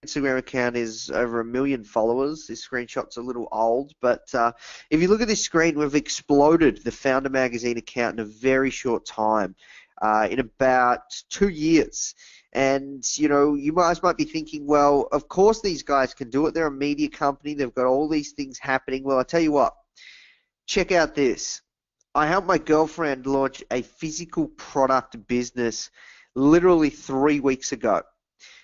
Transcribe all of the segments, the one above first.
Instagram account is over 1 million followers. This screenshot's a little old, but if you look at this screen, we've exploded the Founder Magazine account in a very short time, in about 2 years. And, you know, you guys might be thinking, well, of course these guys can do it. They're a media company. They've got all these things happening. Well, I tell you what, check out this. I helped my girlfriend launch a physical product business literally 3 weeks ago.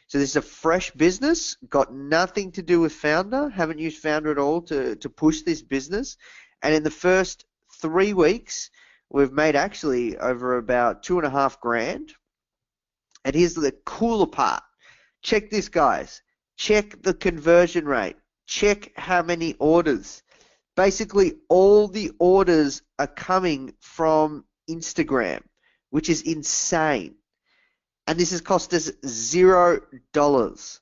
So this is a fresh business, got nothing to do with Founder, haven't used Founder at all to push this business. And in the first 3 weeks, we've made actually over about 2.5 grand. And here's the cooler part. Check this, guys. Check the conversion rate. Check how many orders. Basically, all the orders are coming from Instagram, which is insane. And this has cost us $0.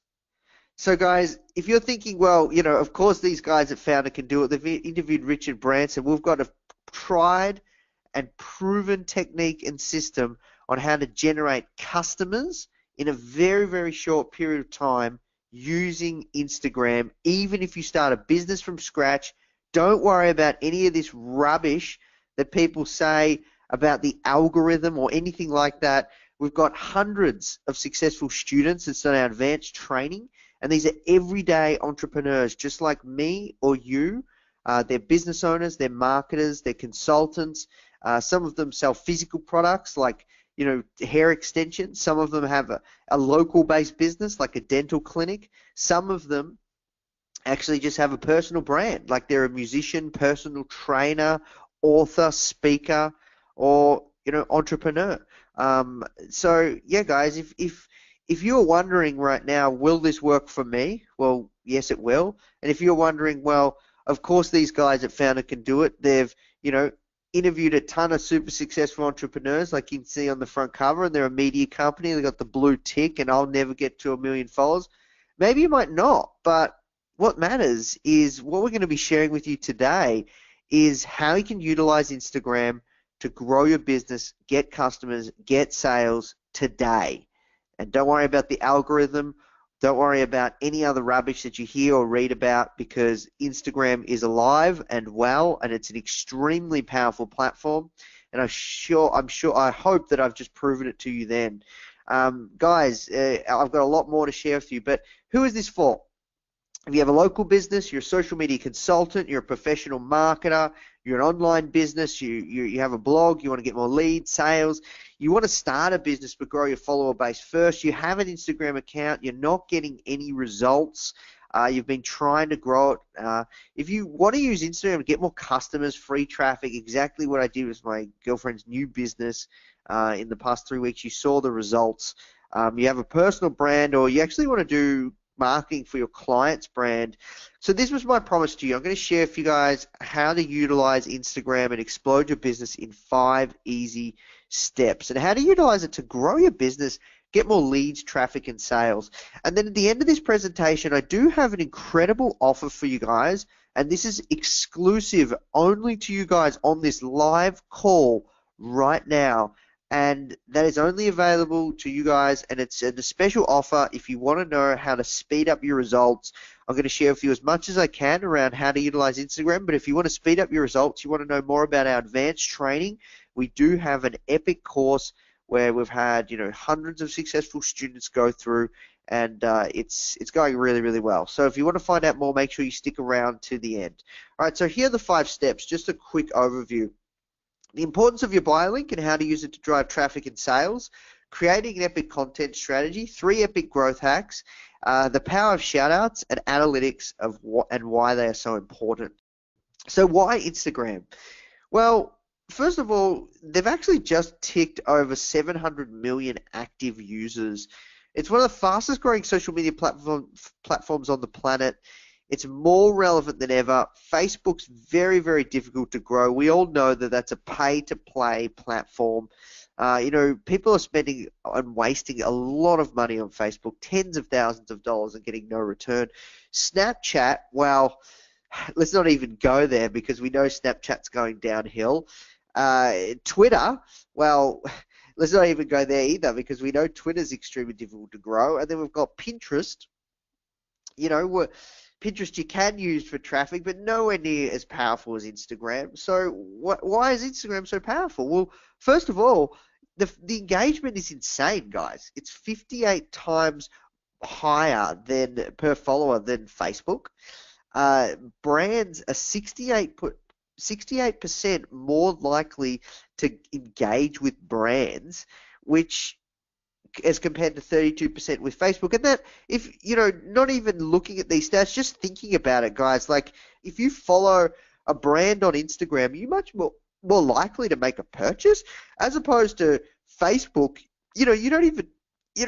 So, guys, if you're thinking, well, you know, of course these guys at Founder can do it. They've interviewed Richard Branson. We've got a tried and proven technique and system on how to generate customers in a very, very short period of time using Instagram. Even if you start a business from scratch, don't worry about any of this rubbish that people say about the algorithm or anything like that. We've got hundreds of successful students that's done our advanced training, and these are everyday entrepreneurs just like me or you. They're business owners, they're marketers, they're consultants. Some of them sell physical products like, you know, hair extensions. Some of them have a local-based business like a dental clinic. Some of them actually just have a personal brand, like they're a musician, personal trainer, author, speaker, or, you know, entrepreneur. So yeah, guys, if you're wondering right now, will this work for me? Well, yes, it will. And if you're wondering, well, of course these guys at Founder can do it. They've, you know, interviewed a ton of super successful entrepreneurs like you can see on the front cover, and they're a media company. They've got the blue tick, and I'll never get to 1 million followers. Maybe you might not, but what matters is what we're going to be sharing with you today is how you can utilize Instagram to grow your business, get customers, get sales today. And don't worry about the algorithm. Don't worry about any other rubbish that you hear or read about, because Instagram is alive and well, and it's an extremely powerful platform. And I hope that I've just proven it to you then. Guys, I've got a lot more to share with you, but who is this for? If you have a local business, you're a social media consultant, you're a professional marketer, you're an online business, you have a blog, you want to get more leads, sales, you want to start a business but grow your follower base first, you have an Instagram account, you're not getting any results, you've been trying to grow it. If you want to use Instagram to get more customers, free traffic, exactly what I did with my girlfriend's new business in the past 3 weeks, you saw the results. You have a personal brand, or you actually want to do marketing for your client's brand. So this was my promise to you. I'm going to share with you guys how to utilize Instagram and explode your business in 5 easy steps, and how to utilize it to grow your business, get more leads, traffic, and sales. And then at the end of this presentation, I do have an incredible offer for you guys, and this is exclusive only to you guys on this live call right now. And that is only available to you guys, and it's a special offer if you want to know how to speed up your results. I'm going to share with you as much as I can around how to utilize Instagram, but if you want to speed up your results, you want to know more about our advanced training, we do have an epic course where we've had, you know, hundreds of successful students go through, and it's going really, really well. So if you want to find out more, make sure you stick around to the end. All right, so here are the 5 steps, just a quick overview. The importance of your bio link and how to use it to drive traffic and sales, creating an epic content strategy, 3 epic growth hacks, the power of shoutouts, and analytics of and why they are so important. So why Instagram? Well, first of all, they've actually just ticked over 700 million active users. It's one of the fastest growing social media platforms on the planet. It's more relevant than ever. Facebook's very, very difficult to grow. We all know that that's a pay-to-play platform. You know, people are spending and wasting a lot of money on Facebook, tens of thousands of dollars, and getting no return. Snapchat, well, let's not even go there because we know Snapchat's going downhill. Twitter, well, let's not even go there either because we know Twitter's extremely difficult to grow. And then we've got Pinterest, you know, Pinterest you can use for traffic, but nowhere near as powerful as Instagram. So why is Instagram so powerful? Well, first of all, the engagement is insane, guys. It's 58 times higher than per follower than Facebook. Uh, Brands are 68% more likely to engage with brands, which as compared to 32% with Facebook. And that, if, not even looking at these stats, just thinking about it, guys, like if you follow a brand on Instagram, you're much more likely to make a purchase as opposed to Facebook. You don't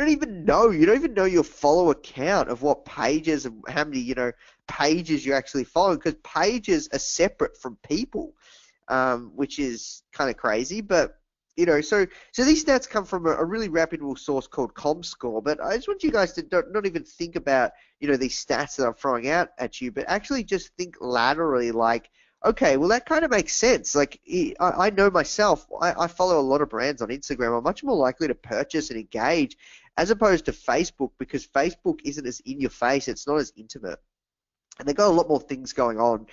even know your follower count of what pages and how many, pages you actually follow, because pages are separate from people, which is kind of crazy. But so these stats come from a really reputable source called ComScore. But I just want you guys to not even think about these stats that I'm throwing out at you, but actually just think laterally, like, okay, well that kind of makes sense. Like I know myself, I follow a lot of brands on Instagram. I'm much more likely to purchase and engage as opposed to Facebook, because Facebook isn't as in your face. It's not as intimate. And they've got a lot more things going on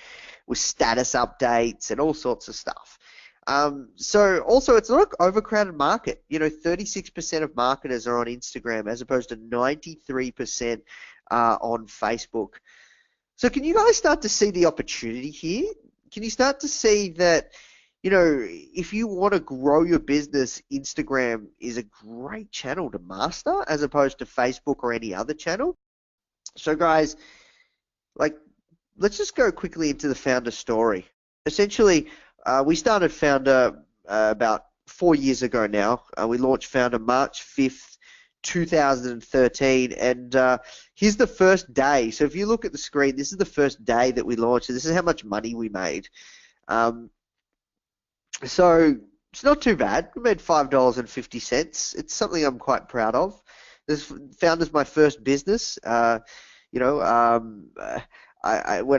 with status updates and all sorts of stuff. So also, it's not an overcrowded market. 36% of marketers are on Instagram as opposed to 93% on Facebook. So can you guys start to see the opportunity here? Can you start to see that, if you want to grow your business, Instagram is a great channel to master as opposed to Facebook or any other channel? So guys, like, let's just go quickly into the founder story. Essentially, we started Founder about 4 years ago now. We launched Founder March 5th, 2013, and here's the first day. So if you look at the screen, this is the first day that we launched, and this is how much money we made. So it's not too bad. We made $5.50. It's something I'm quite proud of. Founder's my first business. When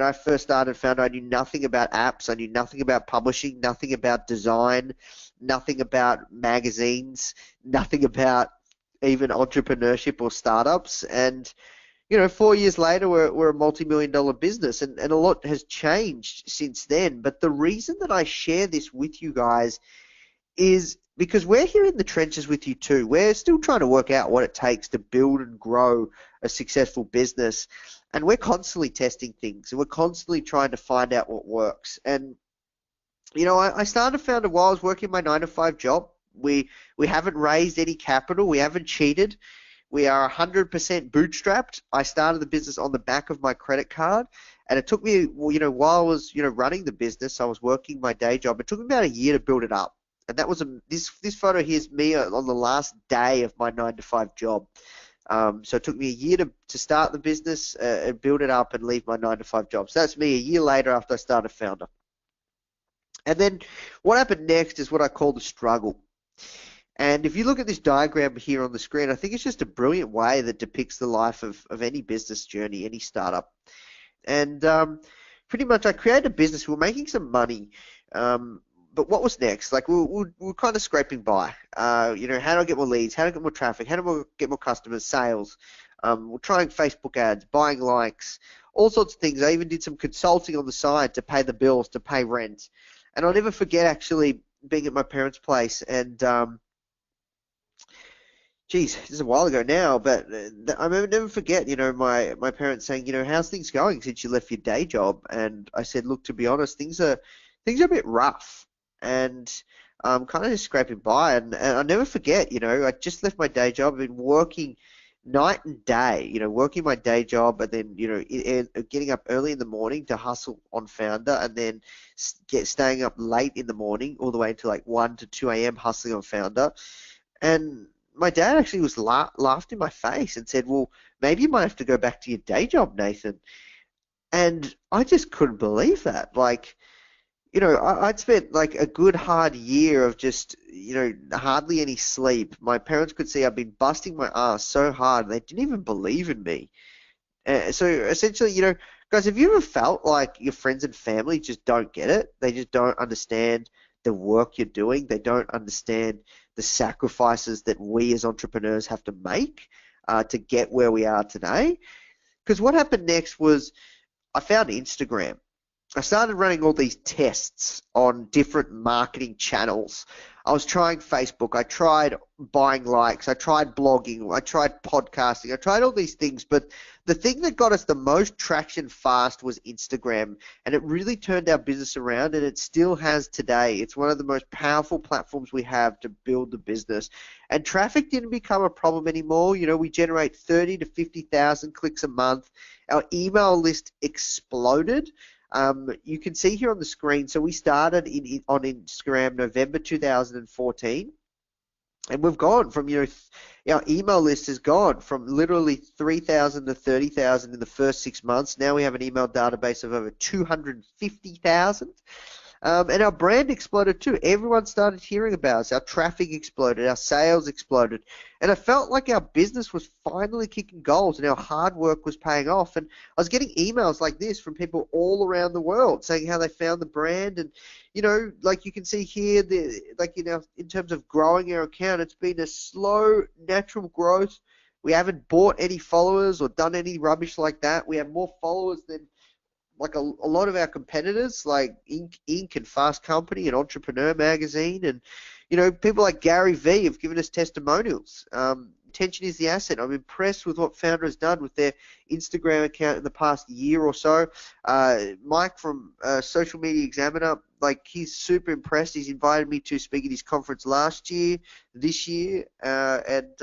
I first started Founder, I knew nothing about apps. I knew nothing about publishing, nothing about design, nothing about magazines, nothing about even entrepreneurship or startups. And 4 years later, we're a multi-million-dollar business, and a lot has changed since then. But the reason that I share this with you guys is because we're here in the trenches with you too. We're still trying to work out what it takes to build and grow a successful business, and we're constantly testing things, and we're constantly trying to find out what works. And I started Founder while I was working my 9-to-5 job. We haven't raised any capital. We haven't cheated. We are 100% bootstrapped. I started the business on the back of my credit card, and it took me, while I was, running the business, I was working my day job. It took me about a year to build it up, and that was this photo here is me on the last day of my 9-to-5 job. So it took me a year to start the business and build it up and leave my 9-to-5 job. So that's me a year later after I started Founder. And then what happened next is what I call the struggle. And if you look at this diagram here on the screen, I think it's just a brilliant way that depicts the life of any business journey, any startup. And pretty much I created a business. We were making some money. But what was next? Like, we're kind of scraping by. How do I get more leads? How do I get more traffic? How do I get more customers, sales? We're trying Facebook ads, buying likes, all sorts of things. I even did some consulting on the side to pay the bills, to pay rent. And I'll never forget actually being at my parents' place, and geez, this is a while ago now, but I never forget, my parents saying, how's things going since you left your day job? And I said, look, to be honest, things are a bit rough, and I'm kind of just scraping by. And I'll never forget, I just left my day job. I've been working night and day, working my day job, and then, getting up early in the morning to hustle on Founder, and then staying up late in the morning all the way until like 1 to 2 a.m. hustling on Founder. And my dad actually was laughed in my face and said, well, maybe you might have to go back to your day job, Nathan. And I just couldn't believe that. Like, I'd spent like a good hard year of just, hardly any sleep. My parents could see I'd been busting my ass so hard, they didn't even believe in me. So essentially, guys, have you ever felt like your friends and family just don't get it? They just don't understand the work you're doing. They don't understand the sacrifices that we as entrepreneurs have to make to get where we are today. Because what happened next was I found Instagram. I started running all these tests on different marketing channels. I was trying Facebook. I tried buying likes. I tried blogging. I tried podcasting. I tried all these things. But the thing that got us the most traction fast was Instagram. And it really turned our business around, and it still has today. It's one of the most powerful platforms we have to build the business. And traffic didn't become a problem anymore. You know, we generate 30 to 50,000 clicks a month. Our email list exploded. You can see here on the screen, so we started on Instagram November 2014, and we've gone from, our email list has gone from literally 3,000 to 30,000 in the first 6 months. Now we have an email database of over 250,000. And our brand exploded too. Everyone started hearing about us. Our traffic exploded. Our sales exploded. And I felt like our business was finally kicking goals and our hard work was paying off. And I was getting emails like this from people all around the world saying how they found the brand. And, like you can see here, in terms of growing our account, it's been a slow, natural growth. We haven't bought any followers or done any rubbish like that. We have more followers than like a lot of our competitors, like Inc. and Fast Company and Entrepreneur Magazine, and people like Gary Vee have given us testimonials. Attention is the asset. I'm impressed with what Foundr has done with their Instagram account in the past year or so. Mike from Social Media Examiner, he's super impressed. He's invited me to speak at his conference last year, this year, and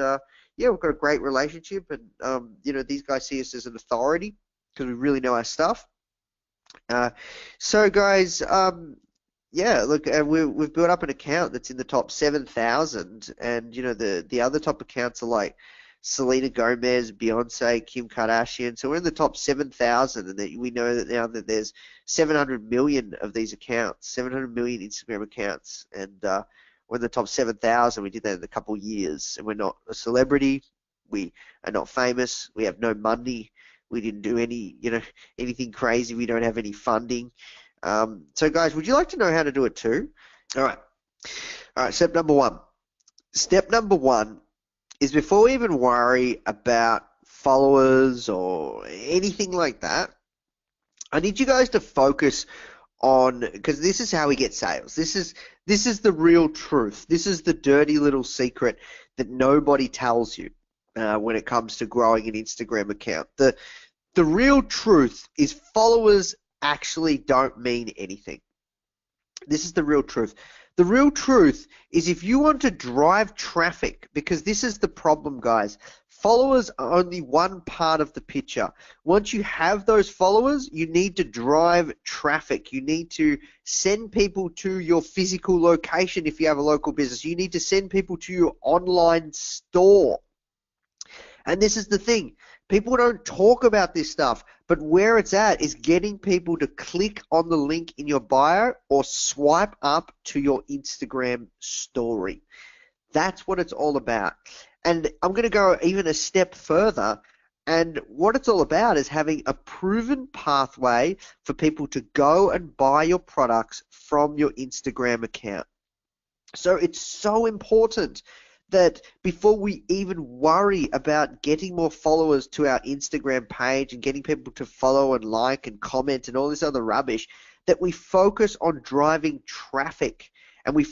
we've got a great relationship, and these guys see us as an authority because we really know our stuff. So guys, look, we've built up an account that's in the top 7,000, and the other top accounts are like Selena Gomez, Beyonce, Kim Kardashian. So we're in the top 7,000, and we know that now that there's 700 million of these accounts, 700 million Instagram accounts, and we're in the top 7,000. We did that in a couple of years, and we're not a celebrity. We are not famous. We have no money. We didn't do anything crazy. We don't have any funding. So guys, would you like to know how to do it too? All right, step number one. Step number one is, before we even worry about followers or anything like that, I need you guys to focus on, because this is how we get sales. This is the real truth. This is the dirty little secret that nobody tells you. When it comes to growing an Instagram account. The real truth is followers actually don't mean anything. This is the real truth. The real truth is, if you want to drive traffic, because this is the problem, guys, followers are only one part of the picture. Once you have those followers, you need to drive traffic. You need to send people to your physical location if you have a local business. You need to send people to your online store. And this is the thing, people don't talk about this stuff, but where it's at is getting people to click on the link in your bio or swipe up to your Instagram story. That's what it's all about. And I'm going to go even a step further, and what it's all about is having a proven pathway for people to go and buy your products from your Instagram account. So it's so important that before we even worry about getting more followers to our Instagram page and getting people to follow and like and comment and all this other rubbish, that we focus on driving traffic. And we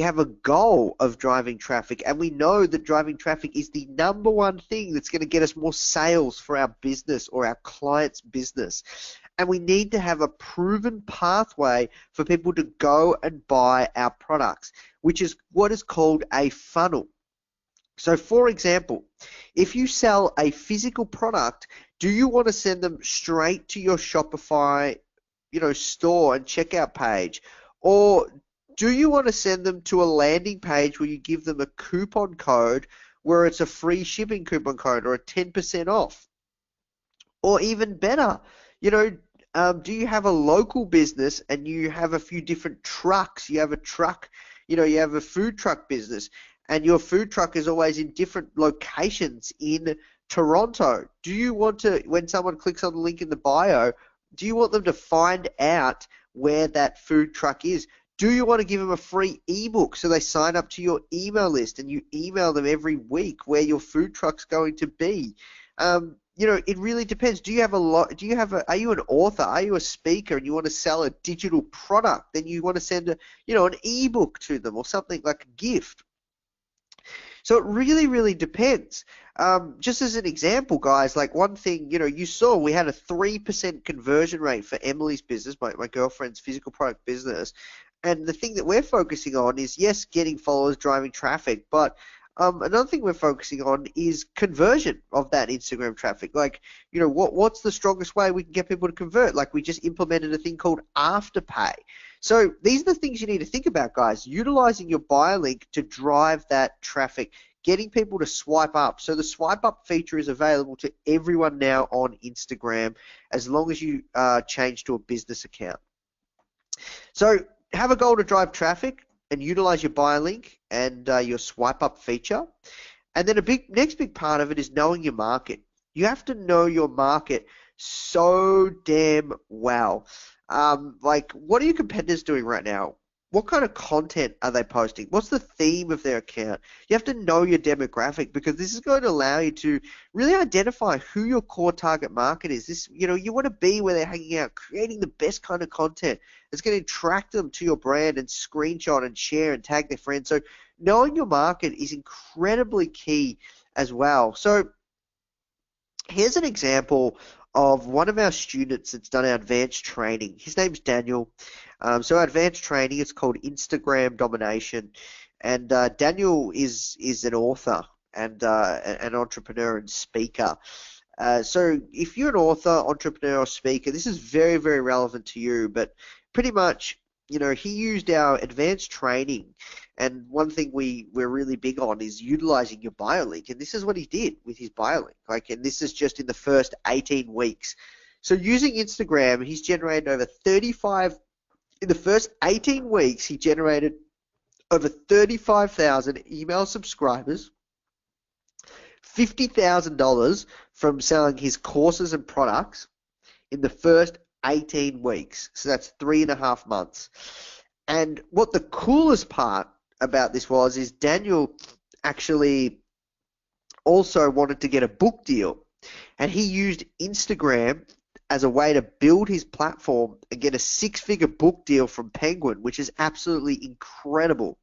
have a goal of driving traffic, and we know that driving traffic is the number one thing that's going to get us more sales for our business or our client's business. And we need to have a proven pathway for people to go and buy our products, which is what is called a funnel. So for example, if you sell a physical product, do you want to send them straight to your Shopify, store and checkout page? Or do you want to send them to a landing page where you give them a coupon code where it's a free shipping coupon code or a 10% off? Or even better, do you have a local business and you have a few different trucks? You have a truck, you have a food truck business, and your food truck is always in different locations in Toronto. Do you want to, when someone clicks on the link in the bio, do you want them to find out where that food truck is? Do you want to give them a free ebook so they sign up to your email list and you email them every week where your food truck's going to be? you know, it really depends. Do you have a lot? Do you have a? Are you an author? Are you a speaker, and you want to sell a digital product? Then you want to send a, you know, an ebook to them or something like a gift. So it really, really depends. Just as an example, guys, like one thing, you know, you saw we had a 3% conversion rate for Emily's business, my girlfriend's physical product business. And the thing that we're focusing on is, yes, getting followers, driving traffic, but another thing we're focusing on is conversion of that Instagram traffic. Like, you know, what's the strongest way we can get people to convert? Like we just implemented a thing called Afterpay. So these are the things you need to think about, guys. Utilizing your bio link to drive that traffic, getting people to swipe up. So the swipe up feature is available to everyone now on Instagram as long as you change to a business account. So have a goal to drive traffic and utilize your bio link and your swipe up feature. And then next big part of it is knowing your market. You have to know your market so damn well. Like, what are your competitors doing right now? What kind of content are they posting? What's the theme of their account? You have to know your demographic because this is going to allow you to really identify who your core target market is. This, you know, you want to be where they're hanging out, creating the best kind of content that's going to attract them to your brand and screenshot and share and tag their friends. So knowing your market is incredibly key as well. So here's an example of one of our students that's done our advanced training. His name's Daniel. So our advanced training is called Instagram Domination, and Daniel is an author and an entrepreneur and speaker. So if you're an author, entrepreneur, or speaker, this is very, very relevant to you. But pretty much, you know, he used our advanced training, and one thing we're really big on is utilizing your bio link, and this is what he did with his bio link. Like, and this is just in the first 18 weeks. So using Instagram, he's generated over 35. In the first 18 weeks, he generated over 35,000 email subscribers, $50,000 from selling his courses and products in the first 18 weeks. So that's 3.5 months. And what the coolest part about this is Daniel actually also wanted to get a book deal, and he used Instagram as a way to build his platform and get a 6-figure book deal from Penguin, which is absolutely incredible.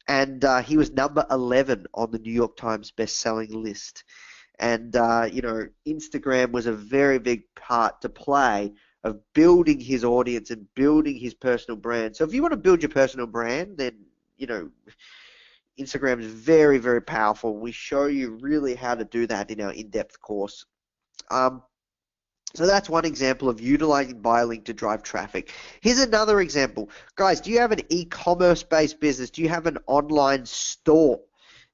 And he was number 11 on the New York Times best-selling list. And, you know, Instagram was a very big part to play of building his audience and building his personal brand. So if you want to build your personal brand, then, you know, Instagram is very, very powerful. We show you really how to do that in our in-depth course. So that's one example of utilizing BioLink to drive traffic. Here's another example. Guys, do you have an e-commerce based business? Do you have an online store?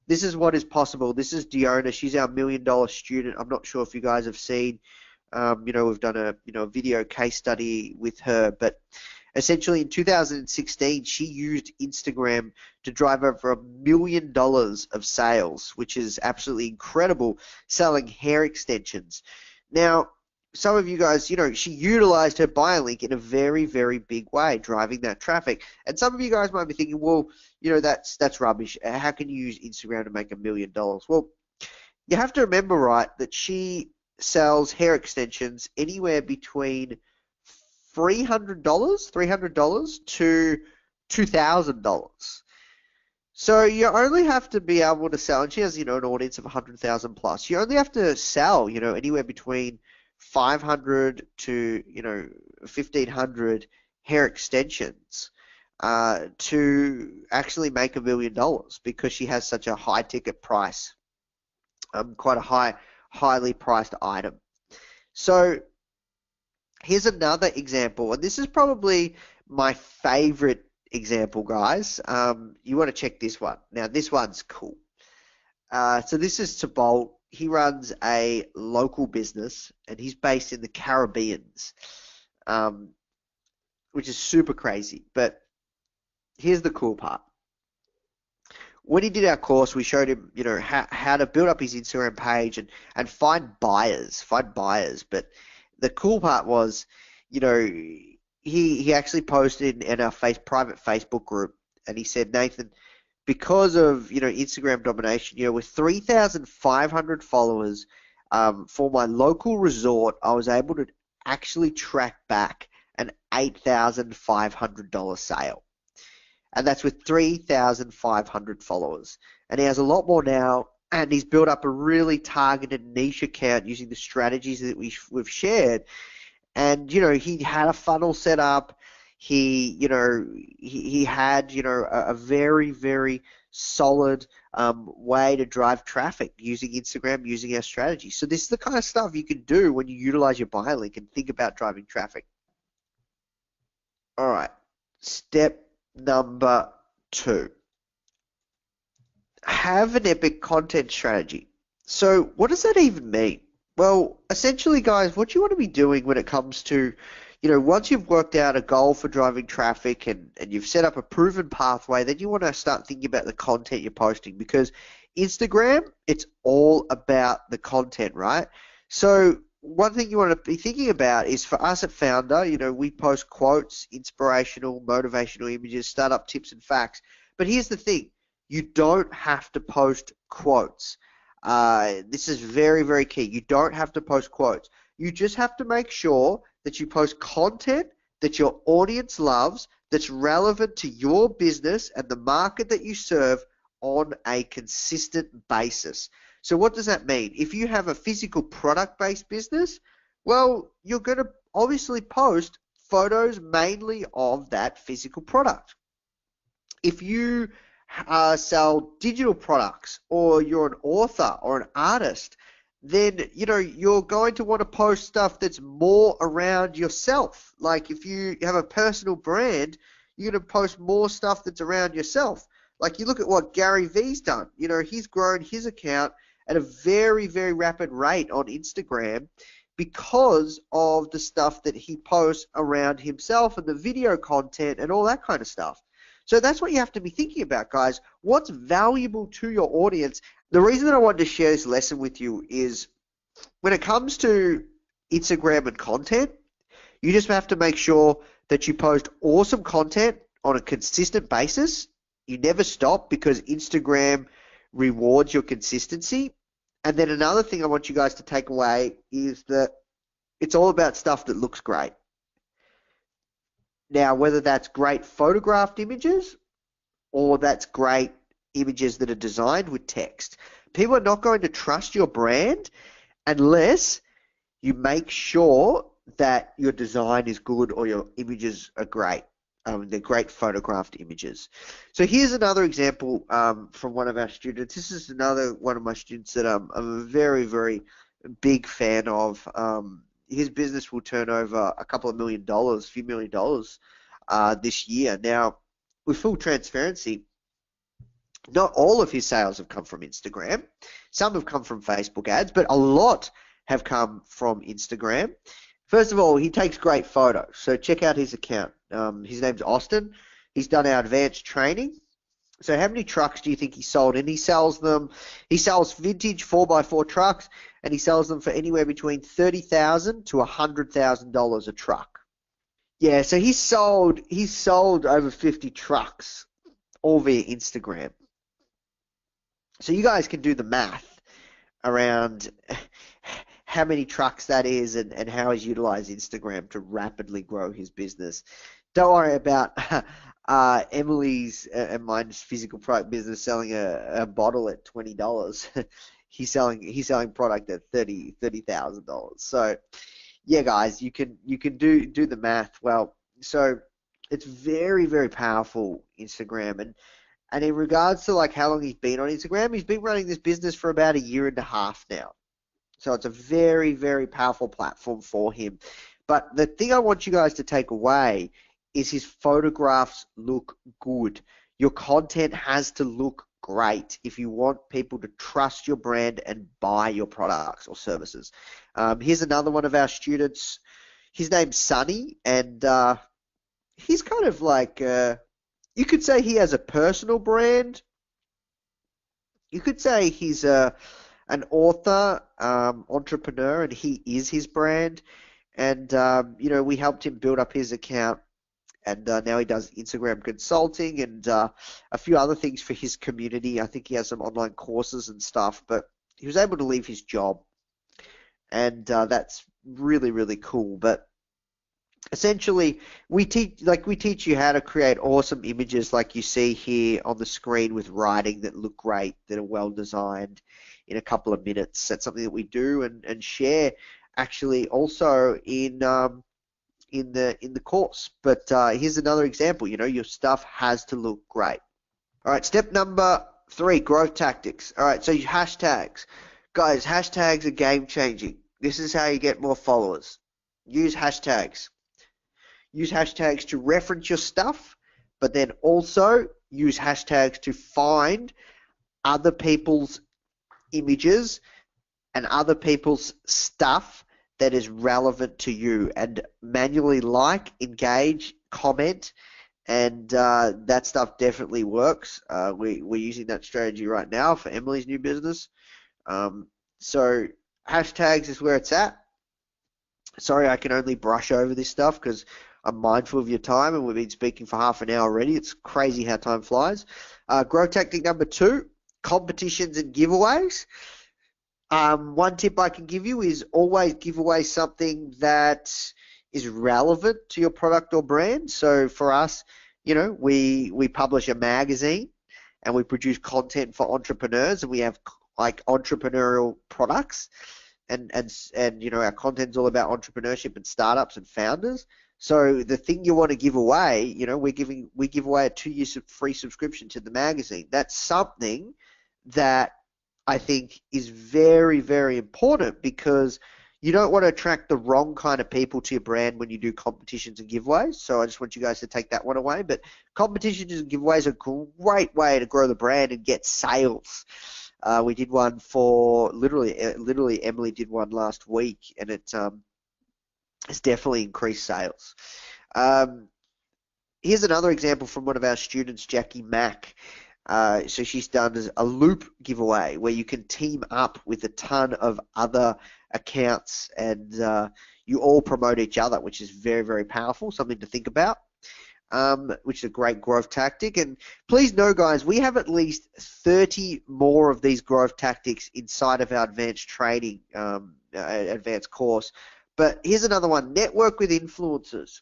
This is what is possible. This is Diona. She's our $1 million student. I'm not sure if you guys have seen, you know, we've done a video case study with her, but essentially in 2016, she used Instagram to drive over $1 million of sales, which is absolutely incredible, selling hair extensions. Now, some of you guys, you know, she utilized her bio link in a very, very big way, driving that traffic. And some of you guys might be thinking, well, you know, that's rubbish. How can you use Instagram to make $1 million? Well, you have to remember, right, that she sells hair extensions anywhere between $300 to $2,000. So you only have to be able to sell, and she has, you know, an audience of 100,000 plus. You only have to sell, you know, anywhere between 500 to, you know, 1,500 hair extensions to actually make $1 million because she has such a high ticket price, quite a highly priced item. So here's another example, and this is probably my favorite example, guys. You want to check this one. Now, this one's cool. So this is Tybalt. He runs a local business, and he's based in the Caribbeans, which is super crazy. But here's the cool part. When he did our course, we showed him, you know, how to build up his Instagram page and find buyers. But the cool part was, you know, he actually posted in our private Facebook group, and he said, Nathan, because of, you know, Instagram domination, you know, with 3,500 followers, for my local resort, I was able to actually track back an $8,500 sale. And that's with 3,500 followers. And he has a lot more now, and he's built up a really targeted niche account using the strategies that we've shared. And, you know, he had a funnel set up. He had, a very, very solid way to drive traffic using Instagram, using our strategy. So this is the kind of stuff you can do when you utilize your buy link and think about driving traffic. All right, step number 2. Have an epic content strategy. So what does that even mean? Well, essentially, guys, what you want to be doing when it comes to, once you've worked out a goal for driving traffic and you've set up a proven pathway, then you want to start thinking about the content you're posting, because Instagram, it's all about the content, right? So one thing you want to be thinking about is, for us at Founder, we post quotes, inspirational, motivational images, startup tips and facts. But here's the thing, you don't have to post quotes. This is very, very key. You don't have to post quotes. You just have to make sure that you post content that your audience loves, that's relevant to your business and the market that you serve on a consistent basis. So what does that mean? If you have a physical product-based business, well, you're going to obviously post photos mainly of that physical product. If you sell digital products, or you're an author or an artist, then you're going to want to post stuff that's more around yourself. Like if you have a personal brand, you're going to post more stuff that's around yourself. Like you look at what Gary Vee's done. He's grown his account at a very, very rapid rate on Instagram because of the stuff that he posts around himself and the video content and all that kind of stuff. So that's what you have to be thinking about, guys. What's valuable to your audience? The reason that I wanted to share this lesson with you is, when it comes to Instagram and content, you just have to make sure that you post awesome content on a consistent basis. You never stop, because Instagram rewards your consistency. And then another thing I want you guys to take away is that it's all about stuff that looks great. Now, whether that's great photographed images or that's great images that are designed with text, people are not going to trust your brand unless you make sure that your design is good or your images are great. They're great photographed images. So here's another example from one of our students. This is another one of my students that I'm a very, very big fan of. His business will turn over a couple of $1 few million dollars this year. Now, with full transparency, not all of his sales have come from Instagram. Some have come from Facebook ads, but a lot have come from Instagram. First of all, he takes great photos. So check out his account. His name's Austin. He's done our advanced training. So how many trucks do you think he sold? And he sells vintage 4x4 trucks, and he sells them for anywhere between $30,000 to $100,000 a truck. Yeah, so he sold over 50 trucks, all via Instagram. So you guys can do the math around how many trucks that is and how he's utilized Instagram to rapidly grow his business. Don't worry about Emily's and mine's physical product business selling a bottle at $20. he's selling product at $30,000. So yeah, guys, you can do the math. Well, so it's very, very powerful, Instagram, and in regards to like how long he's been on Instagram, he's been running this business for about 1.5 years now. So it's a very, very powerful platform for him. But the thing I want you guys to take away is his photographs look good. Your content has to look great if you want people to trust your brand and buy your products or services. Here's another one of our students. His name's Sunny, and he's kind of like, you could say he has a personal brand. You could say he's an author, entrepreneur, and he is his brand. And, we helped him build up his account, and now he does Instagram consulting and a few other things for his community. I think he has some online courses and stuff, but he was able to leave his job. and that's really, really cool. But essentially, we teach you how to create awesome images like you see here on the screen with writing that look great, that are well designed in a couple of minutes. That's something that we do and share actually also in the course. But here's another example. Your stuff has to look great. All right, step number 3, growth tactics. All right, so hashtags. Guys, hashtags are game changing. This is how you get more followers. Use hashtags. Use hashtags to reference your stuff, but then also use hashtags to find other people's images and other people's stuff that is relevant to you, and manually engage, comment, and that stuff definitely works. We're using that strategy right now for Emily's new business. So hashtags is where it's at. Sorry, I can only brush over this stuff because I'm mindful of your time, and we've been speaking for half an hour already. It's crazy how time flies. Growth tactic number 2, competitions and giveaways. One tip I can give you is always give away something that is relevant to your product or brand. So for us, we publish a magazine and we produce content for entrepreneurs, and we have like entrepreneurial products, and our content's all about entrepreneurship and startups and founders. So the thing you want to give away, we give away a 2-year free subscription to the magazine. That's something that I think is very, very important, because you don't want to attract the wrong kind of people to your brand when you do competitions and giveaways. So I just want you guys to take that one away. But competitions and giveaways are a great way to grow the brand and get sales. We did one for literally Emily did one last week, and it's definitely increased sales. Here's another example from one of our students, Jackie Mack. So she's done a loop giveaway where you can team up with a ton of other accounts, and you all promote each other, which is very, very powerful, something to think about, which is a great growth tactic. And please know, guys, we have at least 30 more of these growth tactics inside of our advanced training, advanced course. But here's another one: network with influencers.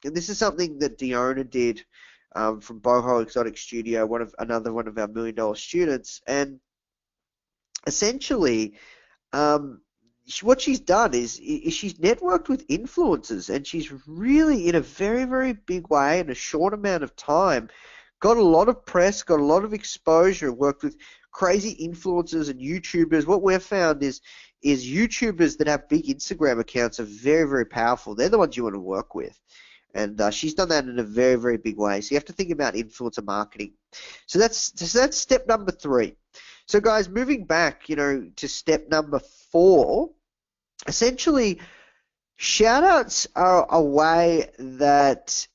And this is something that Diona did from Boho Exotic Studio, another one of our $1 million students. And essentially, what she's done is she's networked with influencers, and she's really, in a very, very big way, in a short amount of time, got a lot of press, got a lot of exposure, worked with crazy influencers and YouTubers. What we've found is YouTubers that have big Instagram accounts are very, very powerful. They're the ones you want to work with. And she's done that in a very, very big way. So you have to think about influencer marketing. So that's step number 3. So guys, moving back, to step number 4, essentially, shoutouts are a way that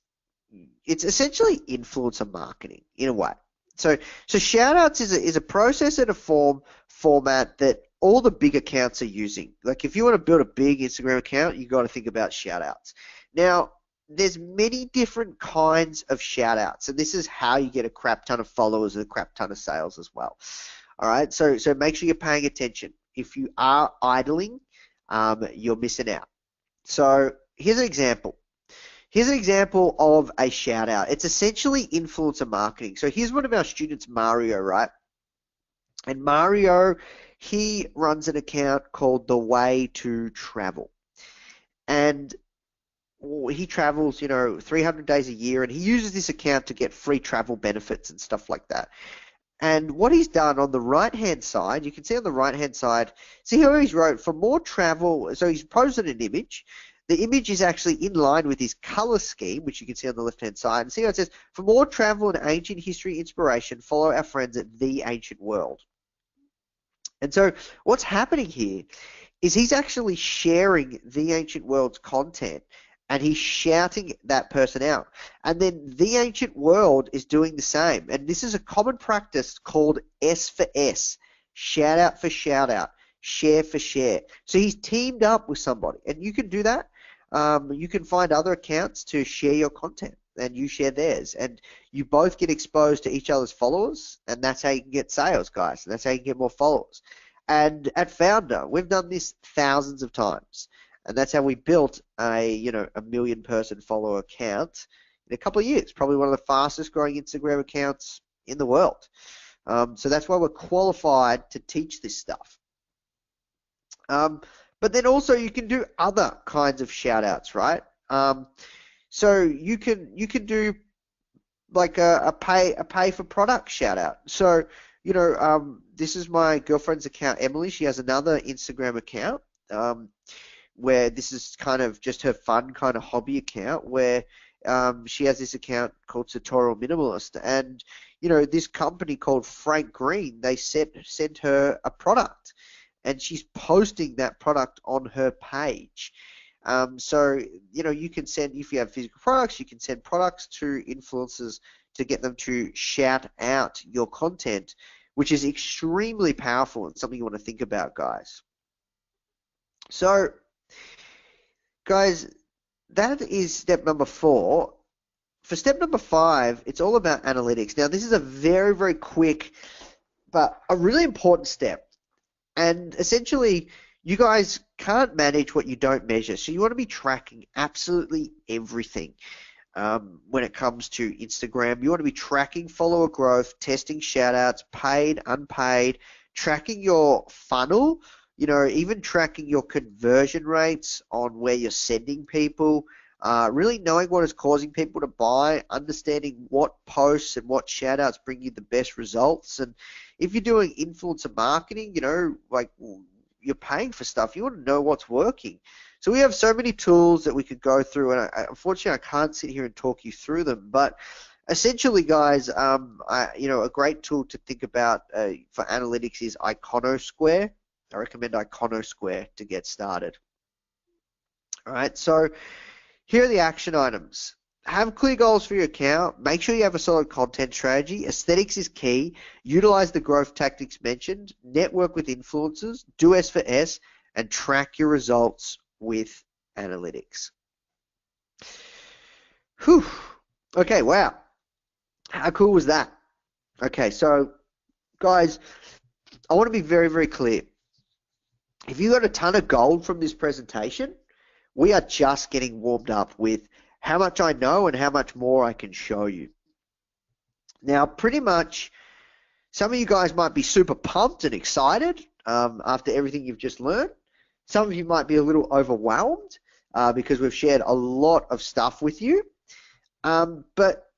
it's essentially influencer marketing in a way. So shoutouts is a process and a format that all the big accounts are using. Like if you want to build a big Instagram account, you got to think about shoutouts. Now, there's many different kinds of shout-outs, and this is how you get a crap ton of followers and a crap ton of sales as well. All right, so make sure you're paying attention. If you are idling, you're missing out. So here's an example. Here's an example of a shout-out. It's essentially influencer marketing. So here's one of our students, Mario, right? And Mario, he runs an account called The Way to Travel. And he travels, 300 days a year, and he uses this account to get free travel benefits and stuff like that. And what he's done on the right-hand side, you can see on the right-hand side, see how he's wrote, for more travel, so he's posted an image. The image is actually in line with his color scheme, which you can see on the left-hand side. And see how it says, for more travel and ancient history inspiration, follow our friends at The Ancient World. And so what's happening here is he's actually sharing The Ancient World's content, and he's shouting that person out. And then The Ancient World is doing the same. And this is a common practice called S for S, shout out for shout out, share for share. So he's teamed up with somebody, and you can do that. You can find other accounts to share your content, and you share theirs, and you both get exposed to each other's followers, and that's how you can get sales, guys, and that's how you can get more followers. And at Founder, we've done this thousands of times. And that's how we built a million person follower account in a couple of years. Probably one of the fastest growing Instagram accounts in the world. So that's why we're qualified to teach this stuff. But then also you can do other kinds of shout outs, right? So you can do like a pay for product shout out. So, this is my girlfriend's account, Emily. She has another Instagram account where this is kind of just her fun kind of hobby account where she has this account called Tutorial Minimalist. And, this company called Frank Green, they sent her a product and she's posting that product on her page. So, you can send, if you have physical products, you can send products to influencers to get them to shout out your content, which is extremely powerful and something you want to think about, guys. So, guys, that is step number 4. For step number 5, it's all about analytics. Now, this is a very, very quick, but a really important step. And essentially, you guys can't manage what you don't measure. So you want to be tracking absolutely everything when it comes to Instagram. You want to be tracking follower growth, testing shoutouts, paid, unpaid, tracking your funnel, even tracking your conversion rates on where you're sending people, really knowing what is causing people to buy, understanding what posts and what shoutouts bring you the best results. And if you're doing influencer marketing, like you're paying for stuff, you want to know what's working. So we have so many tools that we could go through, and unfortunately I can't sit here and talk you through them, but essentially, guys, a great tool to think about for analytics is Iconosquare. I recommend Iconosquare to get started. All right, so here are the action items. Have clear goals for your account. Make sure you have a solid content strategy. Aesthetics is key. Utilize the growth tactics mentioned. Network with influencers. Do S for S. And track your results with analytics. Whew. Okay, wow. How cool was that? Okay, so guys, I want to be very, very clear. If you got a ton of gold from this presentation, we are just getting warmed up with how much I know and how much more I can show you. Now, pretty much, some of you guys might be super pumped and excited after everything you've just learned. Some of you might be a little overwhelmed because we've shared a lot of stuff with you. But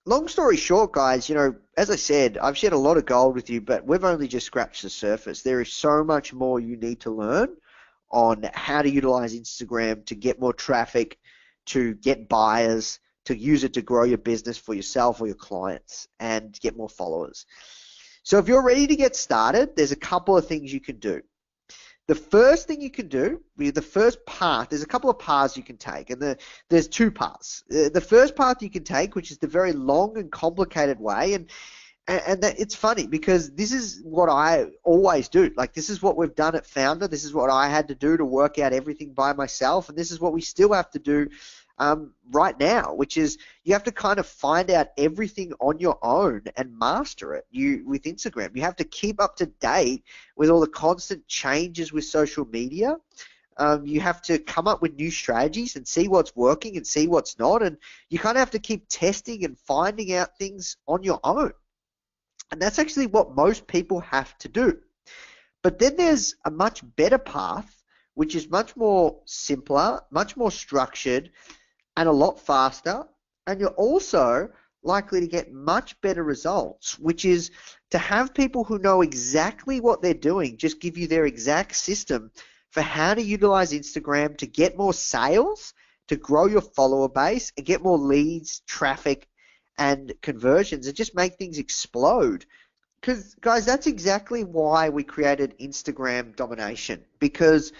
long story short, guys, as I said, I've shared a lot of gold with you, but we've only just scratched the surface. There is so much more you need to learn on how to utilize Instagram to get more traffic, to get buyers, to use it to grow your business for yourself or your clients and get more followers. So if you're ready to get started, there's a couple of things you can do. The first thing you can do, the first path, there's a couple of paths you can take, and there's 2 paths. The first path you can take, which is the very long and complicated way, and that it's funny because this is what I always do. Like, this is what we've done at Founder. This is what I had to do to work out everything by myself, and this is what we still have to do right now, which is you have to kind of find out everything on your own and master it. With Instagram, you have to keep up to date with all the constant changes with social media. You have to come up with new strategies and see what's working and see what's not, and you kind of have to keep testing and finding out things on your own. And that's actually what most people have to do. But then there's a much better path, which is much more simpler, much more structured, and a lot faster. And you're also likely to get much better results, which is to have people who know exactly what they're doing just give you their exact system for how to utilize Instagram to get more sales, to grow your follower base, and get more leads, traffic, and conversions, and just make things explode. Because, guys, that's exactly why we created Instagram Domination, because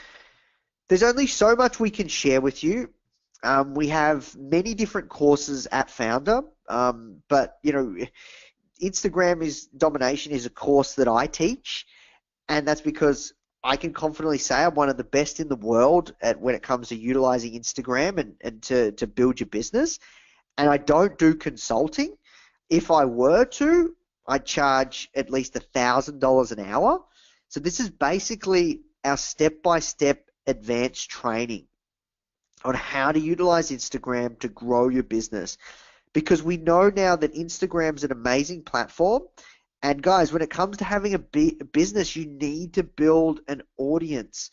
there's only so much we can share with you. We have many different courses at Founder, but, Instagram Domination is a course that I teach, and that's because I can confidently say I'm one of the best in the world when it comes to utilizing Instagram and to build your business. And I don't do consulting. If I were to, I'd charge at least $1,000 an hour. So this is basically our step-by-step advanced training on how to utilize Instagram to grow your business. Because we know now that Instagram's an amazing platform. And guys, when it comes to having a business, you need to build an audience.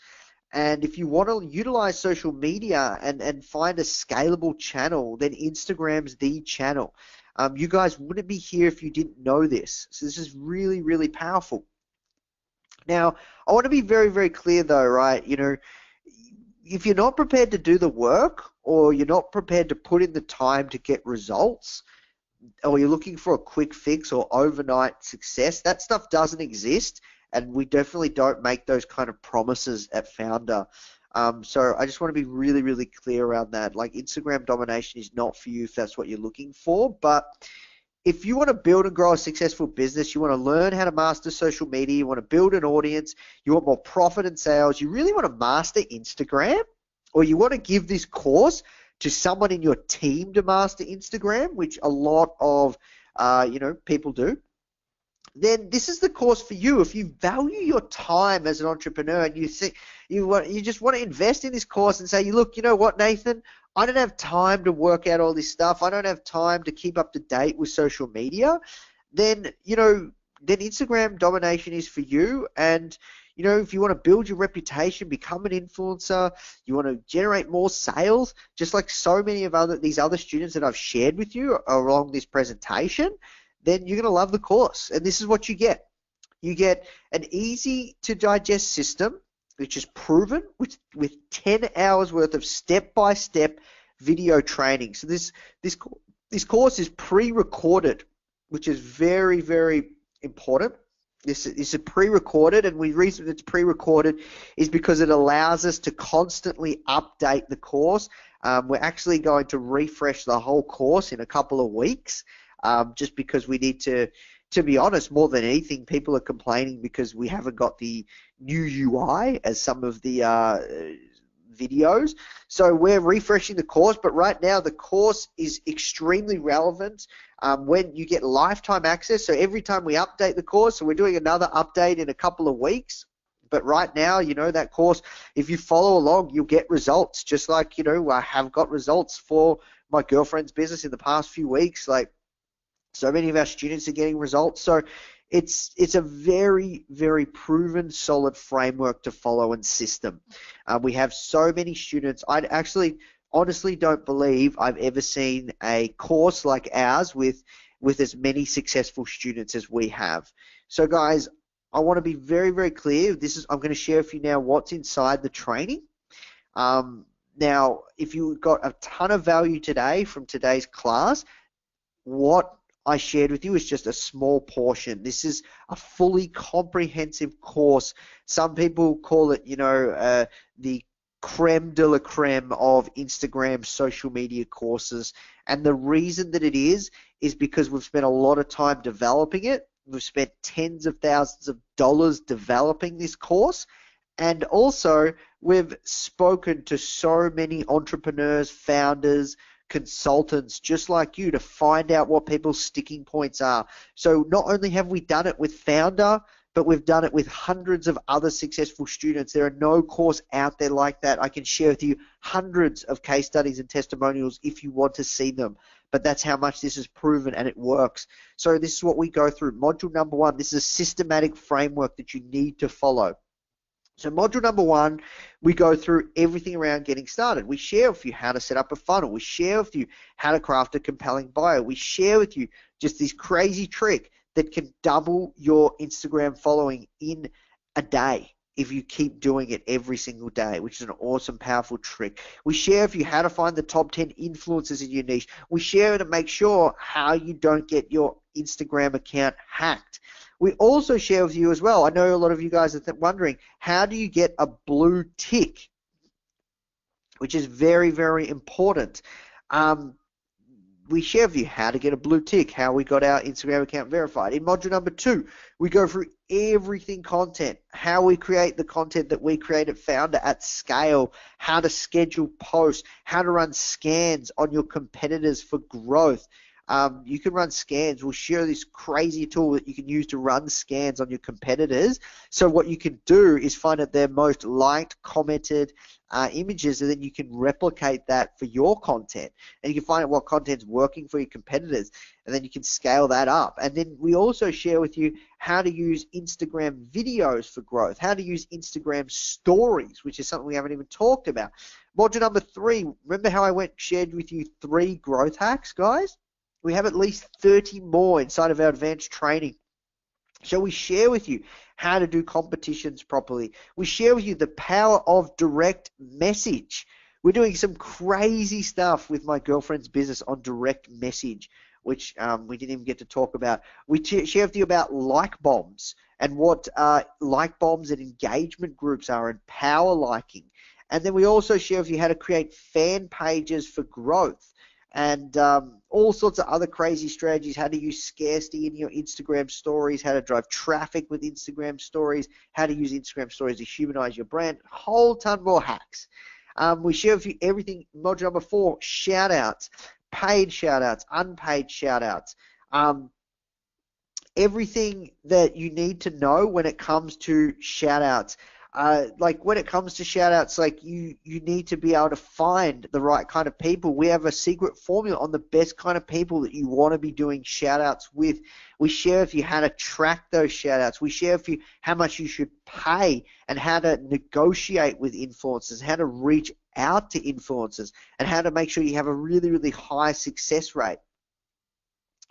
And if you want to utilize social media and find a scalable channel, then Instagram's the channel. You guys wouldn't be here if you didn't know this. So this is really, really powerful. Now, I want to be very, very clear though, right? You know, if you're not prepared to do the work, or you're not prepared to put in the time to get results, or you're looking for a quick fix or overnight success, that stuff doesn't exist, and we definitely don't make those kind of promises at Foundr. So I just want to be really, really clear around that. Like, Instagram domination is not for you if that's what you're looking for, but if you want to build and grow a successful business, you want to learn how to master social media, you want to build an audience, you want more profit and sales, you really want to master Instagram, or you want to give this course to someone in your team to master Instagram, which a lot of people do, then this is the course for you. If you value your time as an entrepreneur and you think you just want to invest in this course and say, look, you know what, Nathan, I don't have time to work out all this stuff. I don't have time to keep up to date with social media. Then Instagram domination is for you. And if you want to build your reputation, become an influencer, you want to generate more sales, just like so many of these other students that I've shared with you along this presentation, then you're going to love the course. And this is what you get. You get an easy to digest system, which is proven with 10 hours worth of step-by-step video training. So this course is pre-recorded, which is very, very important. This is pre-recorded, and the reason it's pre-recorded is because it allows us to constantly update the course. We're actually going to refresh the whole course in a couple of weeks, just because we need to be honest, more than anything, people are complaining because we haven't got the new UI as some of the videos. So we're refreshing the course, but right now the course is extremely relevant when you get lifetime access. So every time we update the course, so we're doing another update in a couple of weeks. But right now, that course, if you follow along, you'll get results. Just like, I have got results for my girlfriend's business in the past few weeks. Like, so many of our students are getting results. So it's a very, very proven, solid framework to follow and system. We have so many students. I actually honestly don't believe I've ever seen a course like ours with as many successful students as we have. So guys, I want to be very, very clear. I'm going to share with you now what's inside the training. Now, if you got a ton of value today from today's class, what I shared with you is just a small portion. This is a fully comprehensive course. Some people call it, the creme de la creme of Instagram social media courses. And the reason that it is because we've spent a lot of time developing it. We've spent tens of thousands of dollars developing this course. And also, we've spoken to so many entrepreneurs, founders, consultants just like you to find out what people's sticking points are. So not only have we done it with Foundr, but we've done it with hundreds of other successful students. There are no course out there like that. I can share with you hundreds of case studies and testimonials if you want to see them. But that's how much this is proven, and it works. So this is what we go through. Module number 1, this is a systematic framework that you need to follow. So module number 1, we go through everything around getting started. We share with you how to set up a funnel. We share with you how to craft a compelling bio. We share with you just this crazy trick that can double your Instagram following in a day if you keep doing it every single day, which is an awesome, powerful trick. We share with you how to find the top 10 influencers in your niche. We share to make sure how you don't get your Instagram account hacked. We also share with you as well, I know a lot of you guys are wondering, how do you get a blue tick, which is very, very important. We share with you how to get a blue tick, how we got our Instagram account verified. In module number 2, we go through everything content, how we create the content that we create at Foundr at scale, how to schedule posts, how to run scans on your competitors for growth. You can run scans. We'll share this crazy tool that you can use to run scans on your competitors. So what you can do is find out their most liked, commented images, and then you can replicate that for your content. And you can find out what content's working for your competitors, and then you can scale that up. And then we also share with you how to use Instagram videos for growth, how to use Instagram stories, which is something we haven't even talked about. Module number 3, remember how I shared with you 3 growth hacks, guys? We have at least 30 more inside of our advanced training. So we share with you how to do competitions properly. We share with you the power of direct message. We're doing some crazy stuff with my girlfriend's business on direct message, which we didn't even get to talk about. We share with you about like bombs and what like bombs and engagement groups are and power liking. And then we also share with you how to create fan pages for growth, and all sorts of other crazy strategies, how to use scarcity in your Instagram stories, how to drive traffic with Instagram stories, how to use Instagram stories to humanize your brand, a whole ton more hacks. We share with you everything. Module number 4, shout outs, paid shout outs, unpaid shout outs, everything that you need to know when it comes to shout outs. Like when it comes to shout outs, like you need to be able to find the right kind of people. We have a secret formula on the best kind of people that you want to be doing shout outs with. We share with you how to track those shout outs. We share with you how much you should pay and how to negotiate with influencers, how to reach out to influencers, and how to make sure you have a really, really high success rate.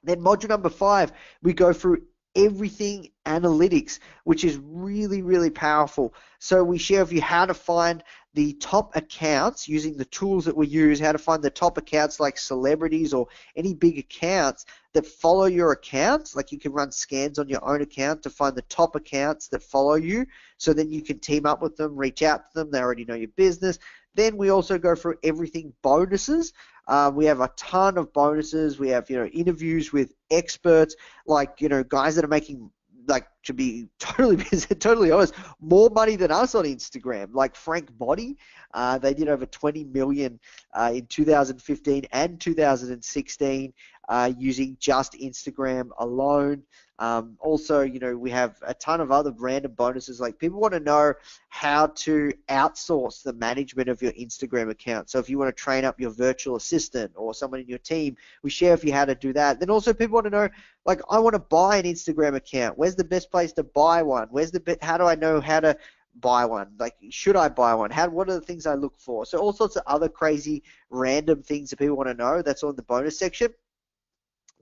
Then module number 5, we go through everything analytics, which is really, really powerful. So we share with you how to find the top accounts using the tools that we use, how to find the top accounts like celebrities or any big accounts that follow your accounts. Like you can run scans on your own account to find the top accounts that follow you, so then you can team up with them, reach out to them, they already know your business. Then we also go through everything bonuses. We have a ton of bonuses. We have, interviews with experts, like, guys that are making, like, to be totally honest, more money than us on Instagram. Like Frank Body, they did over 20 million in 2015 and 2016 using just Instagram alone. Also, we have a ton of other random bonuses. Like people want to know how to outsource the management of your Instagram account. So if you want to train up your virtual assistant or someone in your team, we share with you how to do that. Then also people want to know, like, I want to buy an Instagram account. Where's the best place to buy one? How do I know how to buy one? Like, should I buy one? What are the things I look for? So all sorts of other crazy random things that people want to know. That's all in the bonus section.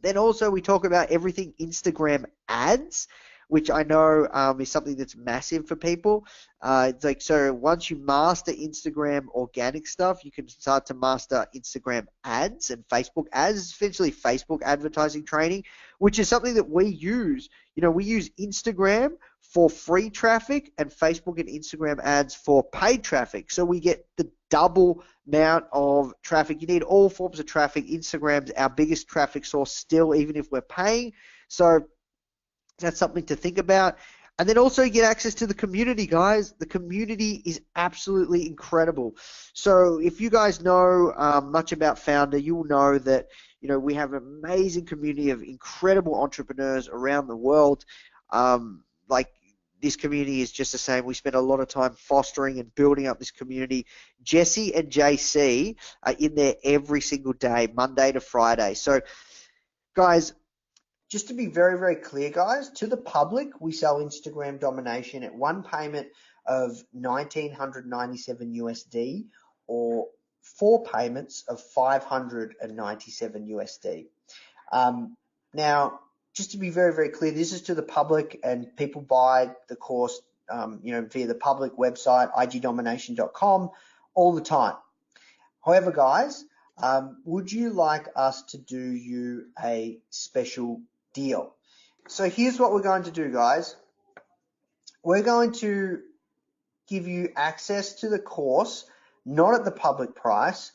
Then also we talk about everything Instagram ads, which I know is something that's massive for people. It's like, so once you master Instagram organic stuff, you can start to master Instagram ads and Facebook ads. It's essentially Facebook advertising training, which is something that we use. We use Instagram for free traffic and Facebook and Instagram ads for paid traffic. So we get the double amount of traffic. You need all forms of traffic. Instagram's our biggest traffic source still, even if we're paying. So that's something to think about. And then also you get access to the community, guys. The community is absolutely incredible. So if you guys know much about Foundr, you will know that we have an amazing community of incredible entrepreneurs around the world. Like this community is just the same. We spend a lot of time fostering and building up this community. Jesse and JC are in there every single day, Monday to Friday. So, guys, just to be very, very clear, guys, to the public, we sell Instagram domination at one payment of 1,997 USD or 4 payments of 597 USD. Now, just to be very, very clear, this is to the public, and people buy the course, via the public website, igdomination.com, all the time. However, guys, would you like us to do you a special deal? So here's what we're going to do, guys. We're going to give you access to the course, not at the public price,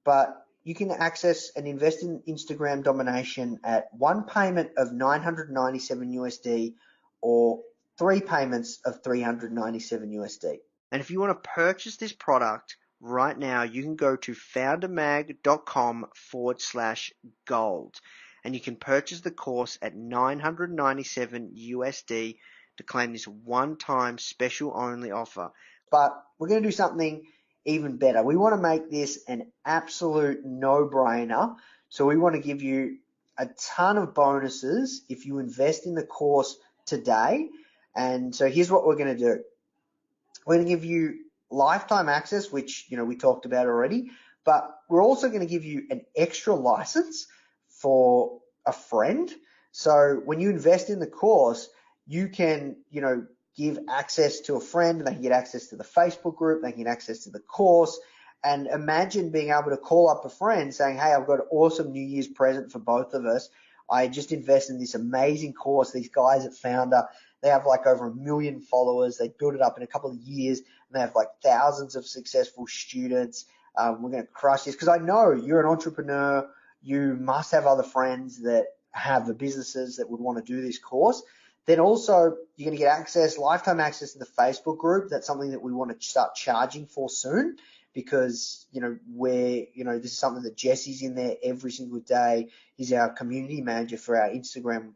but you can access and invest in Instagram domination at one payment of 997 USD or 3 payments of 397 USD. And if you want to purchase this product right now, you can go to foundermag.com/gold. and you can purchase the course at $997 USD to claim this one-time special only offer. But we're going to do something even better. We want to make this an absolute no-brainer. So we want to give you a ton of bonuses if you invest in the course today. And so here's what we're going to do. We're going to give you lifetime access, which, we talked about already, but we're also going to give you an extra license for a friend. So when you invest in the course, you can, give access to a friend, and they can get access to the Facebook group, they can get access to the course. And imagine being able to call up a friend saying, hey, I've got an awesome New Year's present for both of us. I just invested in this amazing course. These guys at Founder, they have like over 1 million followers. They built it up in a couple of years, and they have like thousands of successful students. We're going to crush this because I know you're an entrepreneur. You must have other friends that have the businesses that would want to do this course. Then also you're going to get access, lifetime access to the Facebook group. That's something that we want to start charging for soon because, this is something that Jesse's in there every single day. He's our community manager for our Instagram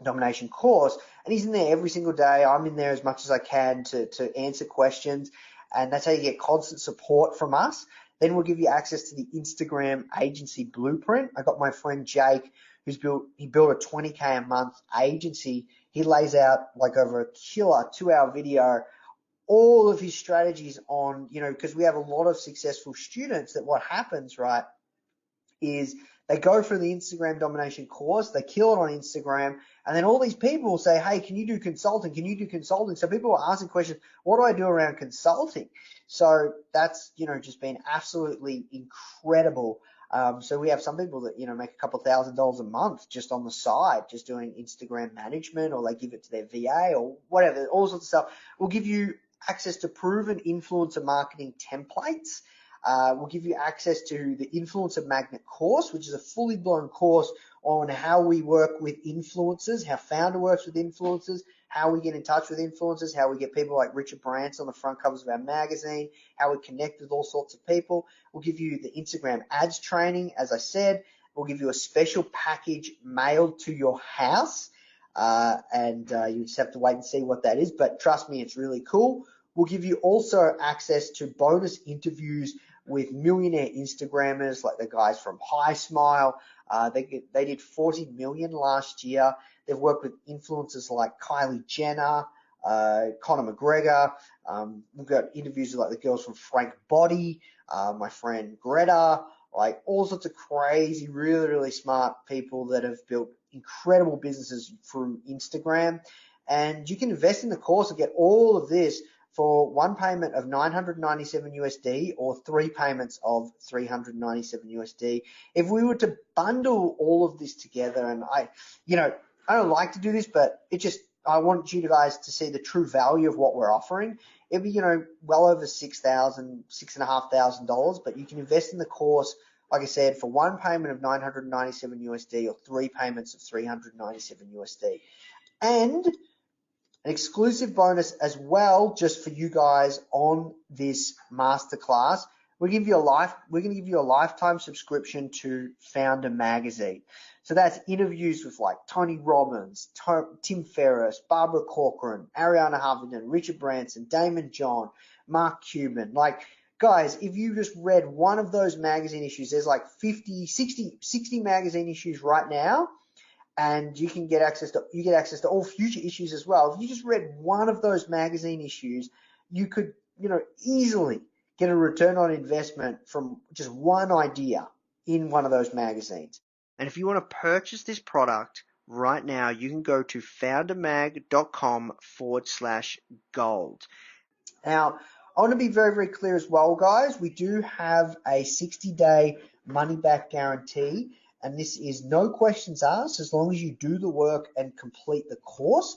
domination course, and he's in there every single day. I'm in there as much as I can to answer questions, and that's how you get constant support from us. Then we'll give you access to the Instagram agency blueprint. I got my friend Jake, who's built a 20K a month agency. He lays out like over a killer 2-hour video, all of his strategies on, because we have a lot of successful students that what happens, right, is they go through the Instagram domination course, they kill it on Instagram, and then all these people will say, hey, can you do consulting? Can you do consulting? So people are asking questions, what do I do around consulting? So that's, just been absolutely incredible. So we have some people that, make a couple $1,000s a month just on the side, just doing Instagram management, or they give it to their VA or whatever, all sorts of stuff. We'll give you access to proven influencer marketing templates. We'll give you access to the Influencer Magnet course, which is a fully blown course on how we work with influencers, how Founder works with influencers, how we get in touch with influencers, how we get people like Richard Branson on the front covers of our magazine, how we connect with all sorts of people. We'll give you the Instagram ads training, as I said. We'll give you a special package mailed to your house, and you just have to wait and see what that is. But trust me, it's really cool. We'll give you also access to bonus interviews with millionaire Instagrammers like the guys from HiSmile. They did 40 million last year. They've worked with influencers like Kylie Jenner, Conor McGregor. We've got interviews with like the girls from Frank Body, my friend Greta, like all sorts of crazy, really, really smart people that have built incredible businesses through Instagram. And you can invest in the course and get all of this for one payment of 997 USD or 3 payments of 397 USD. If we were to bundle all of this together, and I don't like to do this, but I want you guys to see the true value of what we're offering. It'd be, well over $6,500, but you can invest in the course, like I said, for one payment of 997 USD or 3 payments of 397 USD. And an exclusive bonus as well, just for you guys on this masterclass. We're going to give you a lifetime subscription to Founder Magazine. So that's interviews with like Tony Robbins, Tim Ferriss, Barbara Corcoran, Arianna Huffington, Richard Branson, Damon John, Mark Cuban. Like, guys, if you just read one of those magazine issues, there's like 50, 60 magazine issues right now. And you get access to all future issues as well. If you just read one of those magazine issues, you could, easily get a return on investment from just one idea in one of those magazines. And if you want to purchase this product right now, you can go to foundermag.com/gold. Now, I want to be very, very clear as well, guys. We do have a 60-day money-back guarantee. And this is no questions asked as long as you do the work and complete the course.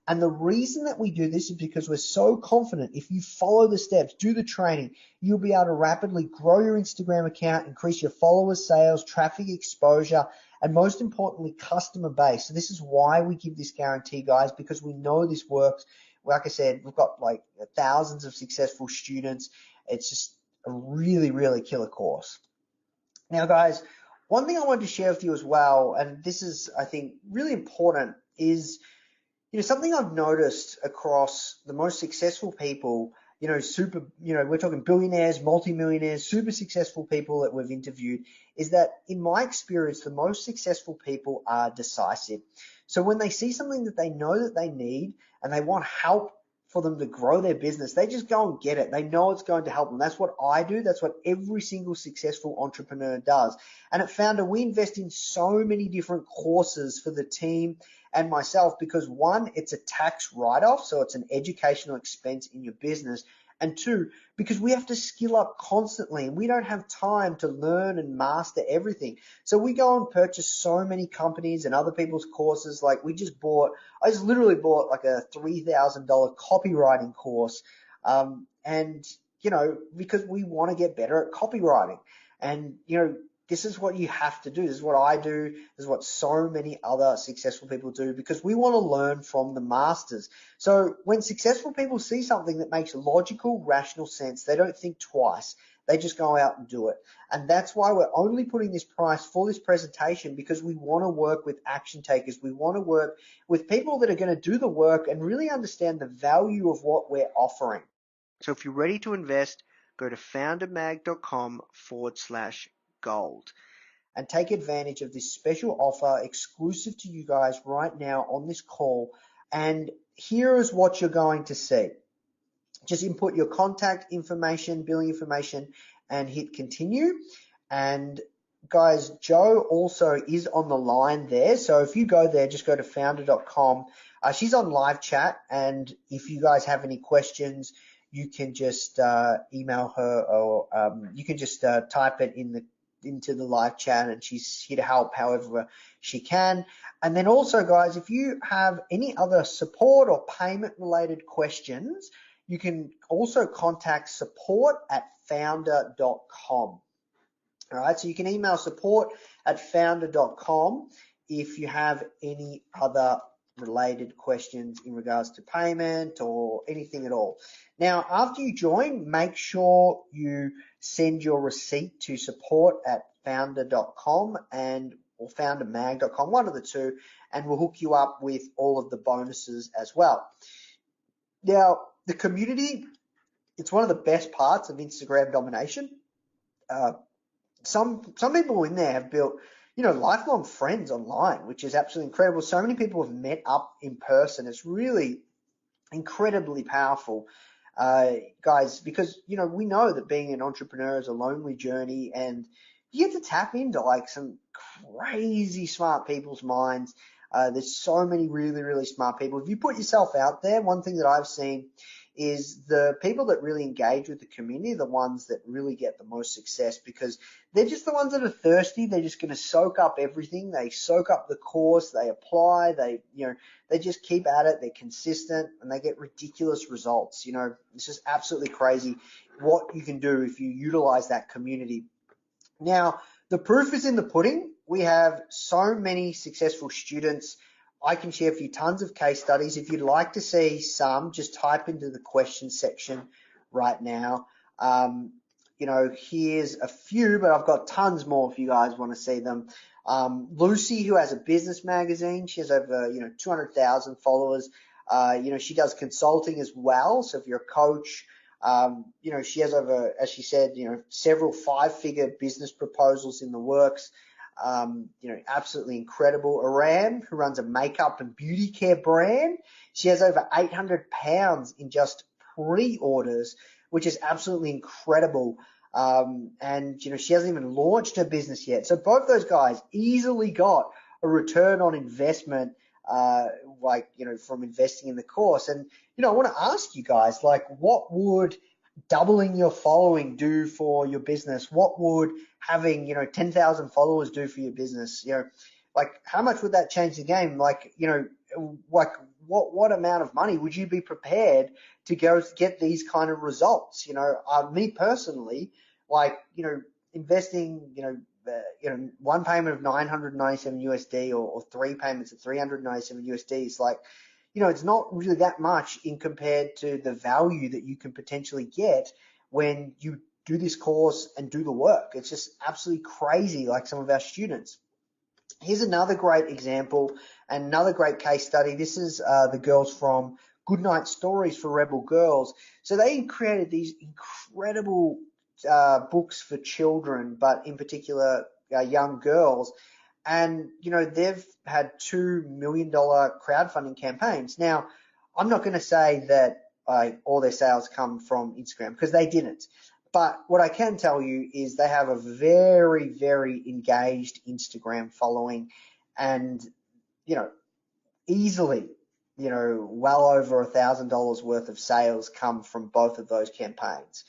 And the reason that we do this is because we're so confident if you follow the steps, do the training, you'll be able to rapidly grow your Instagram account, increase your followers, sales, traffic exposure, and most importantly, customer base. So this is why we give this guarantee, guys, because we know this works. Like I said, we've got like thousands of successful students. It's just a really, really killer course. Now, guys, one thing I wanted to share with you as well, and this is, I think, really important, is something I've noticed across the most successful people, we're talking billionaires, multimillionaires, super successful people that we've interviewed, is that in my experience, the most successful people are decisive. So when they see something that they know that they need and they want help for them to grow their business, they just go and get it. They know it's going to help them. That's what I do. That's what every single successful entrepreneur does. And at Founder, we invest in so many different courses for the team and myself because one, it's a tax write-off, so it's an educational expense in your business. And two, because we have to skill up constantly and we don't have time to learn and master everything. So we go and purchase so many companies and other people's courses. Like I just literally bought like a $3,000 copywriting course. And because we want to get better at copywriting. And, this is what you have to do. This is what I do. This is what so many other successful people do because we want to learn from the masters. So when successful people see something that makes logical, rational sense, they don't think twice. They just go out and do it. And that's why we're only putting this price for this presentation because we want to work with action takers. We want to work with people that are going to do the work and really understand the value of what we're offering. So if you're ready to invest, go to foundermag.com/gold and take advantage of this special offer exclusive to you guys right now on this call. And here is what you're going to see. Just input your contact information, billing information, and hit continue. And guys, Joe also is on the line there. So if you go there, just go to founder.com. She's on live chat. And if you guys have any questions, you can just email her or you can just type it into the live chat and she's here to help however she can. And then also, guys, if you have any other support or payment related questions, you can also contact support@founder.com. All right, so you can email support@founder.com if you have any other related questions in regards to payment or anything at all. Now, after you join, make sure you send your receipt to support@founder.com or foundermag.com, one of the two, and we'll hook you up with all of the bonuses as well. Now, the community, it's one of the best parts of Instagram domination. Some people in there have built, lifelong friends online, which is absolutely incredible. So many people have met up in person. It's really incredibly powerful, guys, because, we know that being an entrepreneur is a lonely journey and you get to tap into like some crazy smart people's minds. There's so many really, really smart people. If you put yourself out there, one thing that I've seen is the people that really engage with the community, the ones that really get the most success because they're just the ones that are thirsty. They're just going to soak up everything. They soak up the course, they apply, they just keep at it. They're consistent and they get ridiculous results. It's just absolutely crazy what you can do if you utilize that community. Now, the proof is in the pudding. We have so many successful students. I can share for you tons of case studies. If you'd like to see some, just type into the question section right now. Here's a few, but I've got tons more if you guys want to see them. Lucy, who has a business magazine, she has over 200,000 followers. She does consulting as well. So if you're a coach, she has over, as she said, several 5-figure business proposals in the works. Absolutely incredible. Aram, who runs a makeup and beauty care brand, she has over 800 pounds in just pre-orders, which is absolutely incredible. And she hasn't even launched her business yet. So both those guys easily got a return on investment, from investing in the course. And, I want to ask you guys, what would doubling your following do for your business? What would having 10,000 followers do for your business? How much would that change the game? What amount of money would you be prepared to go get these kind of results? Me personally, investing one payment of 997 USD or 3 payments of 397 USD is it's not really that much in compared to the value that you can potentially get when you do this course and do the work. It's just absolutely crazy, like some of our students. Here's another great example and another great case study. This is the girls from Goodnight Stories for Rebel Girls. So they created these incredible books for children, but in particular young girls. And, they've had $2 million crowdfunding campaigns. Now, I'm not going to say that all their sales come from Instagram, because they didn't. But what I can tell you is they have a very, very engaged Instagram following, and, easily, well over $1,000 worth of sales come from both of those campaigns.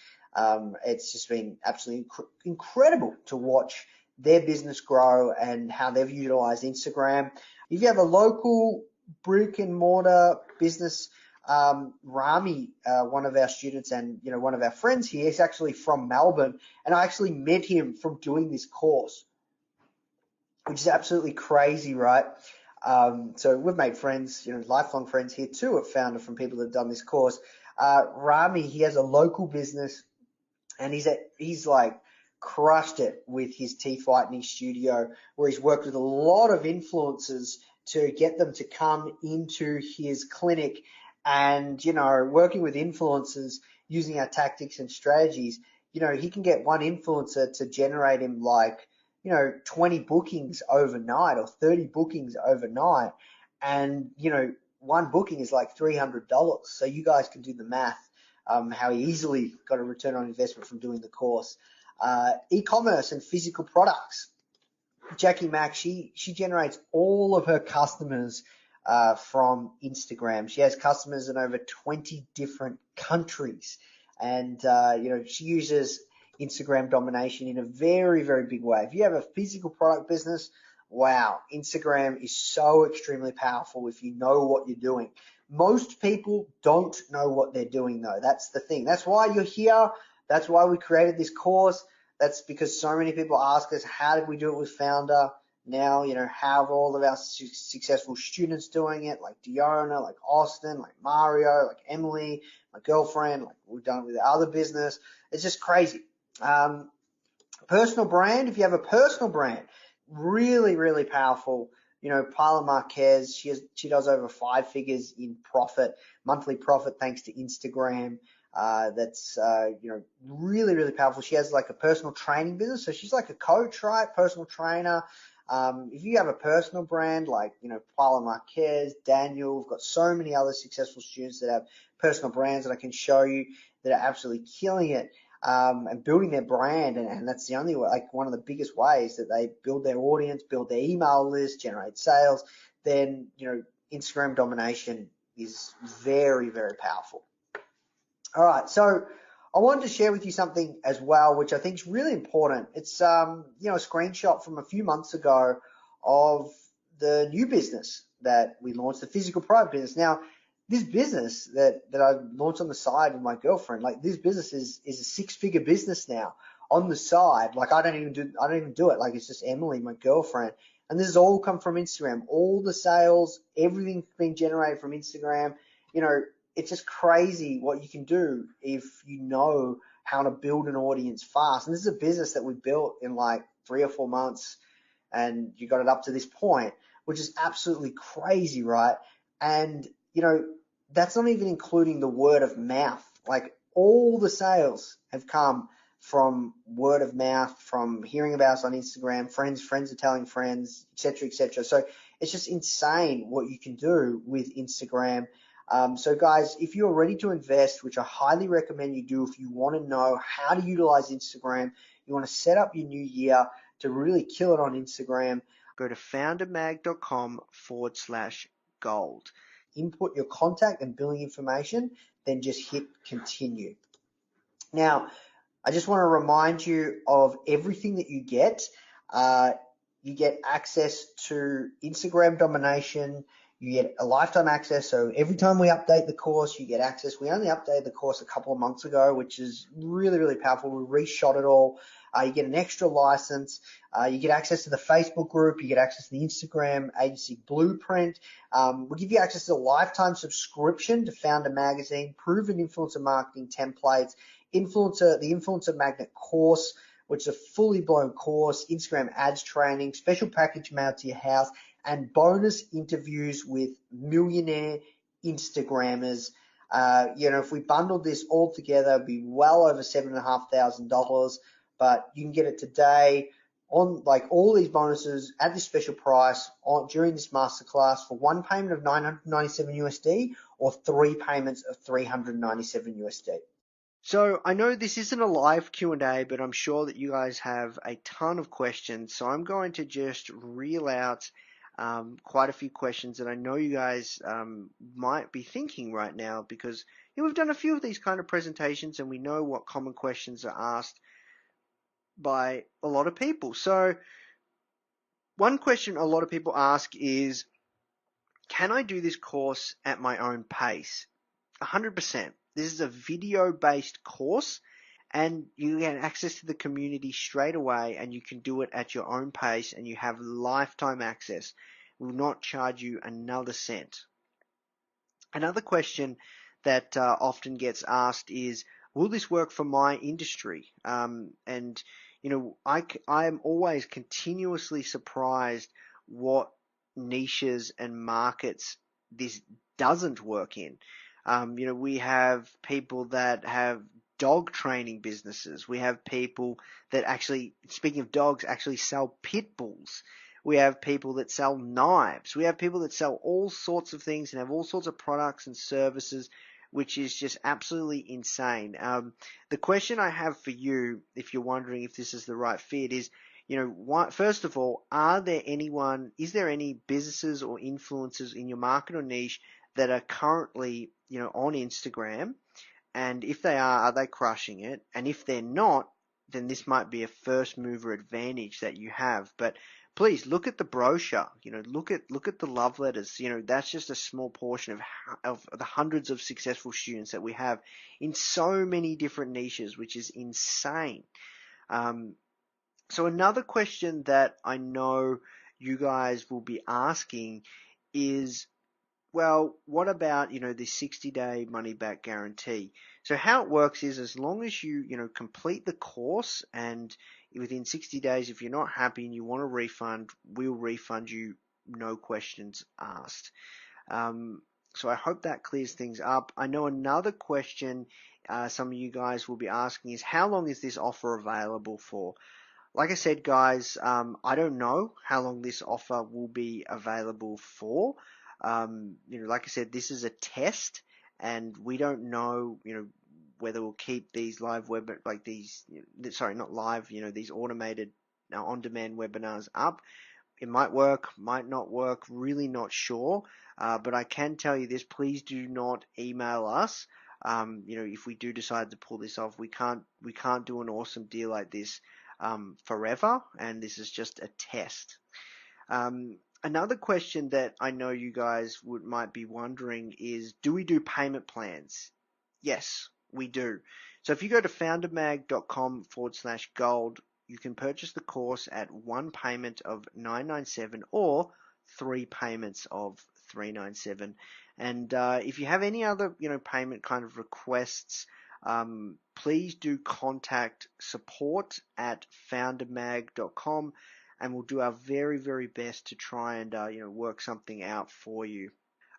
It's just been absolutely incredible to watch their business grow and how they've utilized Instagram. If you have a local brick and mortar business, Rami, one of our students and, one of our friends here, is actually from Melbourne, and I actually met him from doing this course, which is absolutely crazy, right? So we've made friends, lifelong friends here too, at Founder, from people that have done this course. Rami, he has a local business, and he's like crushed it with his teeth whitening studio, where he's worked with a lot of influencers to get them to come into his clinic. And, working with influencers using our tactics and strategies, he can get one influencer to generate him like, 20 bookings overnight or 30 bookings overnight. And, one booking is like $300. So you guys can do the math, how he easily got a return on investment from doing the course. E-commerce and physical products. Jackie Mack, she generates all of her customers from Instagram. She has customers in over 20 different countries, and she uses Instagram domination in a very, very big way. If you have a physical product business, wow, Instagram is so extremely powerful if you know what you're doing. Most people don't know what they're doing, though. That's the thing. That's why you're here. That's why we created this course. That's because so many people ask us, how did we do it with Founder? Now, how are all of our successful students doing it, like Diona, like Austin, like Mario, like Emily, my girlfriend, like we've done it with our other business. It's just crazy. Personal brand, if you have a personal brand, really, really powerful. Paula Marquez, she does over 5 figures in profit, monthly profit, thanks to Instagram. That's really, really powerful. She has like a personal training business, so she's like a coach, right? Personal trainer. If you have a personal brand like, Paula Marquez, Daniel, we've got so many other successful students that have personal brands that I can show you that are absolutely killing it, and building their brand. And that's the only way, like one of the biggest ways that they build their audience, build their email list, generate sales. Then, Instagram domination is very, very powerful. All right. So I wanted to share with you something as well, which I think is really important. It's, a screenshot from a few months ago of the new business that we launched, the physical product business. Now, this business that I launched on the side with my girlfriend, like this business is a 6-figure business now on the side. Like I don't even do it. Like it's just Emily, my girlfriend. And this has all come from Instagram. All the sales, everything's being generated from Instagram. It's just crazy what you can do if you know how to build an audience fast. And this is a business that we built in like 3 or 4 months, and you got it up to this point, which is absolutely crazy, right? And, that's not even including the word of mouth. Like all the sales have come from word of mouth, from hearing about us on Instagram, friends are telling friends, et cetera, et cetera. So it's just insane what you can do with Instagram. So guys, if you're ready to invest, which I highly recommend you do, if you want to know how to utilize Instagram, you want to set up your new year to really kill it on Instagram, go to foundermag.com/gold. Input your contact and billing information, then just hit continue. Now, I just want to remind you of everything that you get. You get access to Instagram domination. You get a lifetime access. So every time we update the course, you get access. We only updated the course a couple of months ago, which is really, really powerful. We reshot it all. You get an extra license. You get access to the Facebook group. You get access to the Instagram agency blueprint. We'll give you access to a lifetime subscription to Founder Magazine, proven influencer marketing templates. the Influencer Magnet course, which is a fully blown course, Instagram ads training, special package mailed to your house, and bonus interviews with millionaire Instagrammers. If we bundled this all together, it'd be well over $7,500, but you can get it today on like all these bonuses at this special price during this masterclass for one payment of 997 USD or three payments of 397 USD. So I know this isn't a live Q&A, but I'm sure that you guys have a ton of questions. So I'm going to just reel out quite a few questions that I know you guys might be thinking right now, because we've done a few of these kind of presentations and we know what common questions are asked by a lot of people. So one question a lot of people ask is, can I do this course at my own pace? 100%. This is a video-based course and you get access to the community straight away, and you can do it at your own pace and you have lifetime access. It will not charge you another cent. Another question that often gets asked is, will this work for my industry? And I'm always continuously surprised what niches and markets this doesn't work in. We have people that have dog training businesses. We have people that actually, speaking of dogs, actually sell pit bulls. We have people that sell knives. We have people that sell all sorts of things and have all sorts of products and services, which is just absolutely insane. The question I have for you, if you're wondering if this is the right fit, is, first of all, is there any businesses or influencers in your market or niche that are currently, on Instagram? And if they are they crushing it? And if they're not, then this might be a first mover advantage that you have. But please look at the brochure. Look at the love letters. That's just a small portion of the hundreds of successful students that we have in so many different niches, which is insane. So another question that I know you guys will be asking is, well, what about, the 60-day money-back guarantee? So how it works is, as long as you, complete the course, and within 60 days, if you're not happy and you want a refund, we'll refund you, no questions asked. So I hope that clears things up. I know another question some of you guys will be asking is, how long is this offer available for? Like I said, guys, I don't know how long this offer will be available for. Like I said, this is a test, and we don't know, whether we'll keep these live these automated on-demand webinars up. It might work, might not work, really not sure. But I can tell you this: please do not email us. If we do decide to pull this off, we can't do an awesome deal like this forever, and this is just a test. Another question that I know you guys might be wondering is, do we do payment plans? Yes, we do. So if you go to foundermag.com/gold, you can purchase the course at one payment of $997 or three payments of $397. And if you have any other payment kind of requests, please do contact support@foundermag.com. and we'll do our very, very best to try and work something out for you.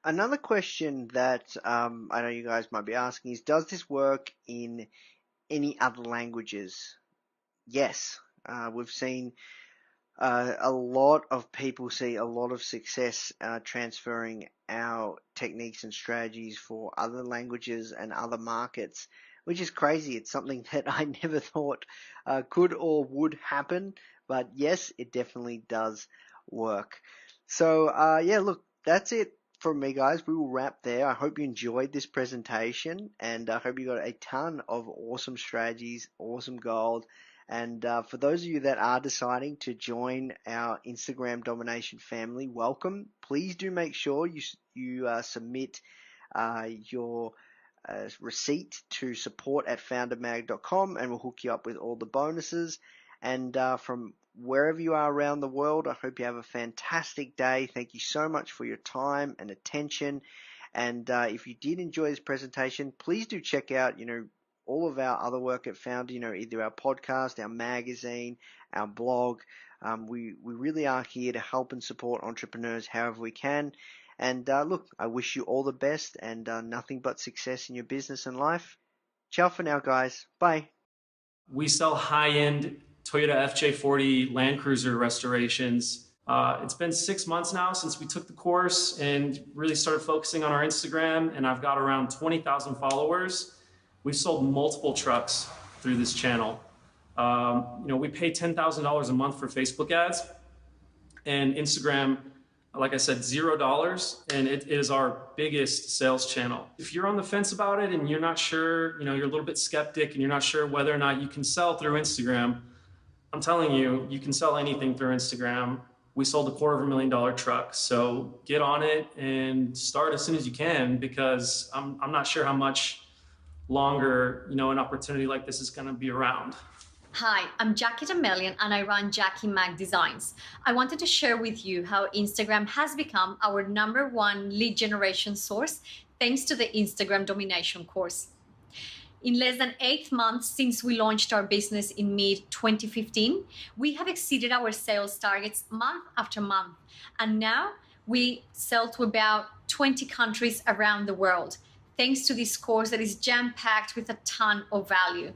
Another question that I know you guys might be asking is, does this work in any other languages? Yes, we've seen a lot of people see a lot of success transferring our techniques and strategies for other languages and other markets, which is crazy. It's something that I never thought could or would happen. But yes, it definitely does work. So look, that's it from me, guys. We will wrap there. I hope you enjoyed this presentation, and I hope you got a ton of awesome strategies, awesome gold. And for those of you that are deciding to join our Instagram domination family, welcome. Please do make sure you submit your receipt to support@foundermag.com, and we'll hook you up with all the bonuses. And from wherever you are around the world, I hope you have a fantastic day. Thank you so much for your time and attention. And if you did enjoy this presentation, please do check out, all of our other work at Founder, either our podcast, our magazine, our blog. We really are here to help and support entrepreneurs however we can. And look, I wish you all the best and nothing but success in your business and life. Ciao for now, guys. Bye. We sell high-end Toyota FJ40 Land Cruiser restorations. It's been 6 months now since we took the course and really started focusing on our Instagram, and I've got around 20,000 followers. We've sold multiple trucks through this channel. We pay $10,000 a month for Facebook ads, and Instagram, like I said, $0, and it is our biggest sales channel. If you're on the fence about it and you're not sure, you're a little bit skeptic and you're not sure whether or not you can sell through Instagram, I'm telling you, you can sell anything through Instagram. We sold a $250,000 truck, so get on it and start as soon as you can, because I'm not sure how much longer, an opportunity like this is going to be around. Hi, I'm Jackie Damelian and I run Jackie Mac Designs. I wanted to share with you how Instagram has become our #1 lead generation source thanks to the Instagram Domination course. In less than 8 months since we launched our business in mid-2015, we have exceeded our sales targets month after month. And now we sell to about 20 countries around the world, thanks to this course that is jam-packed with a ton of value.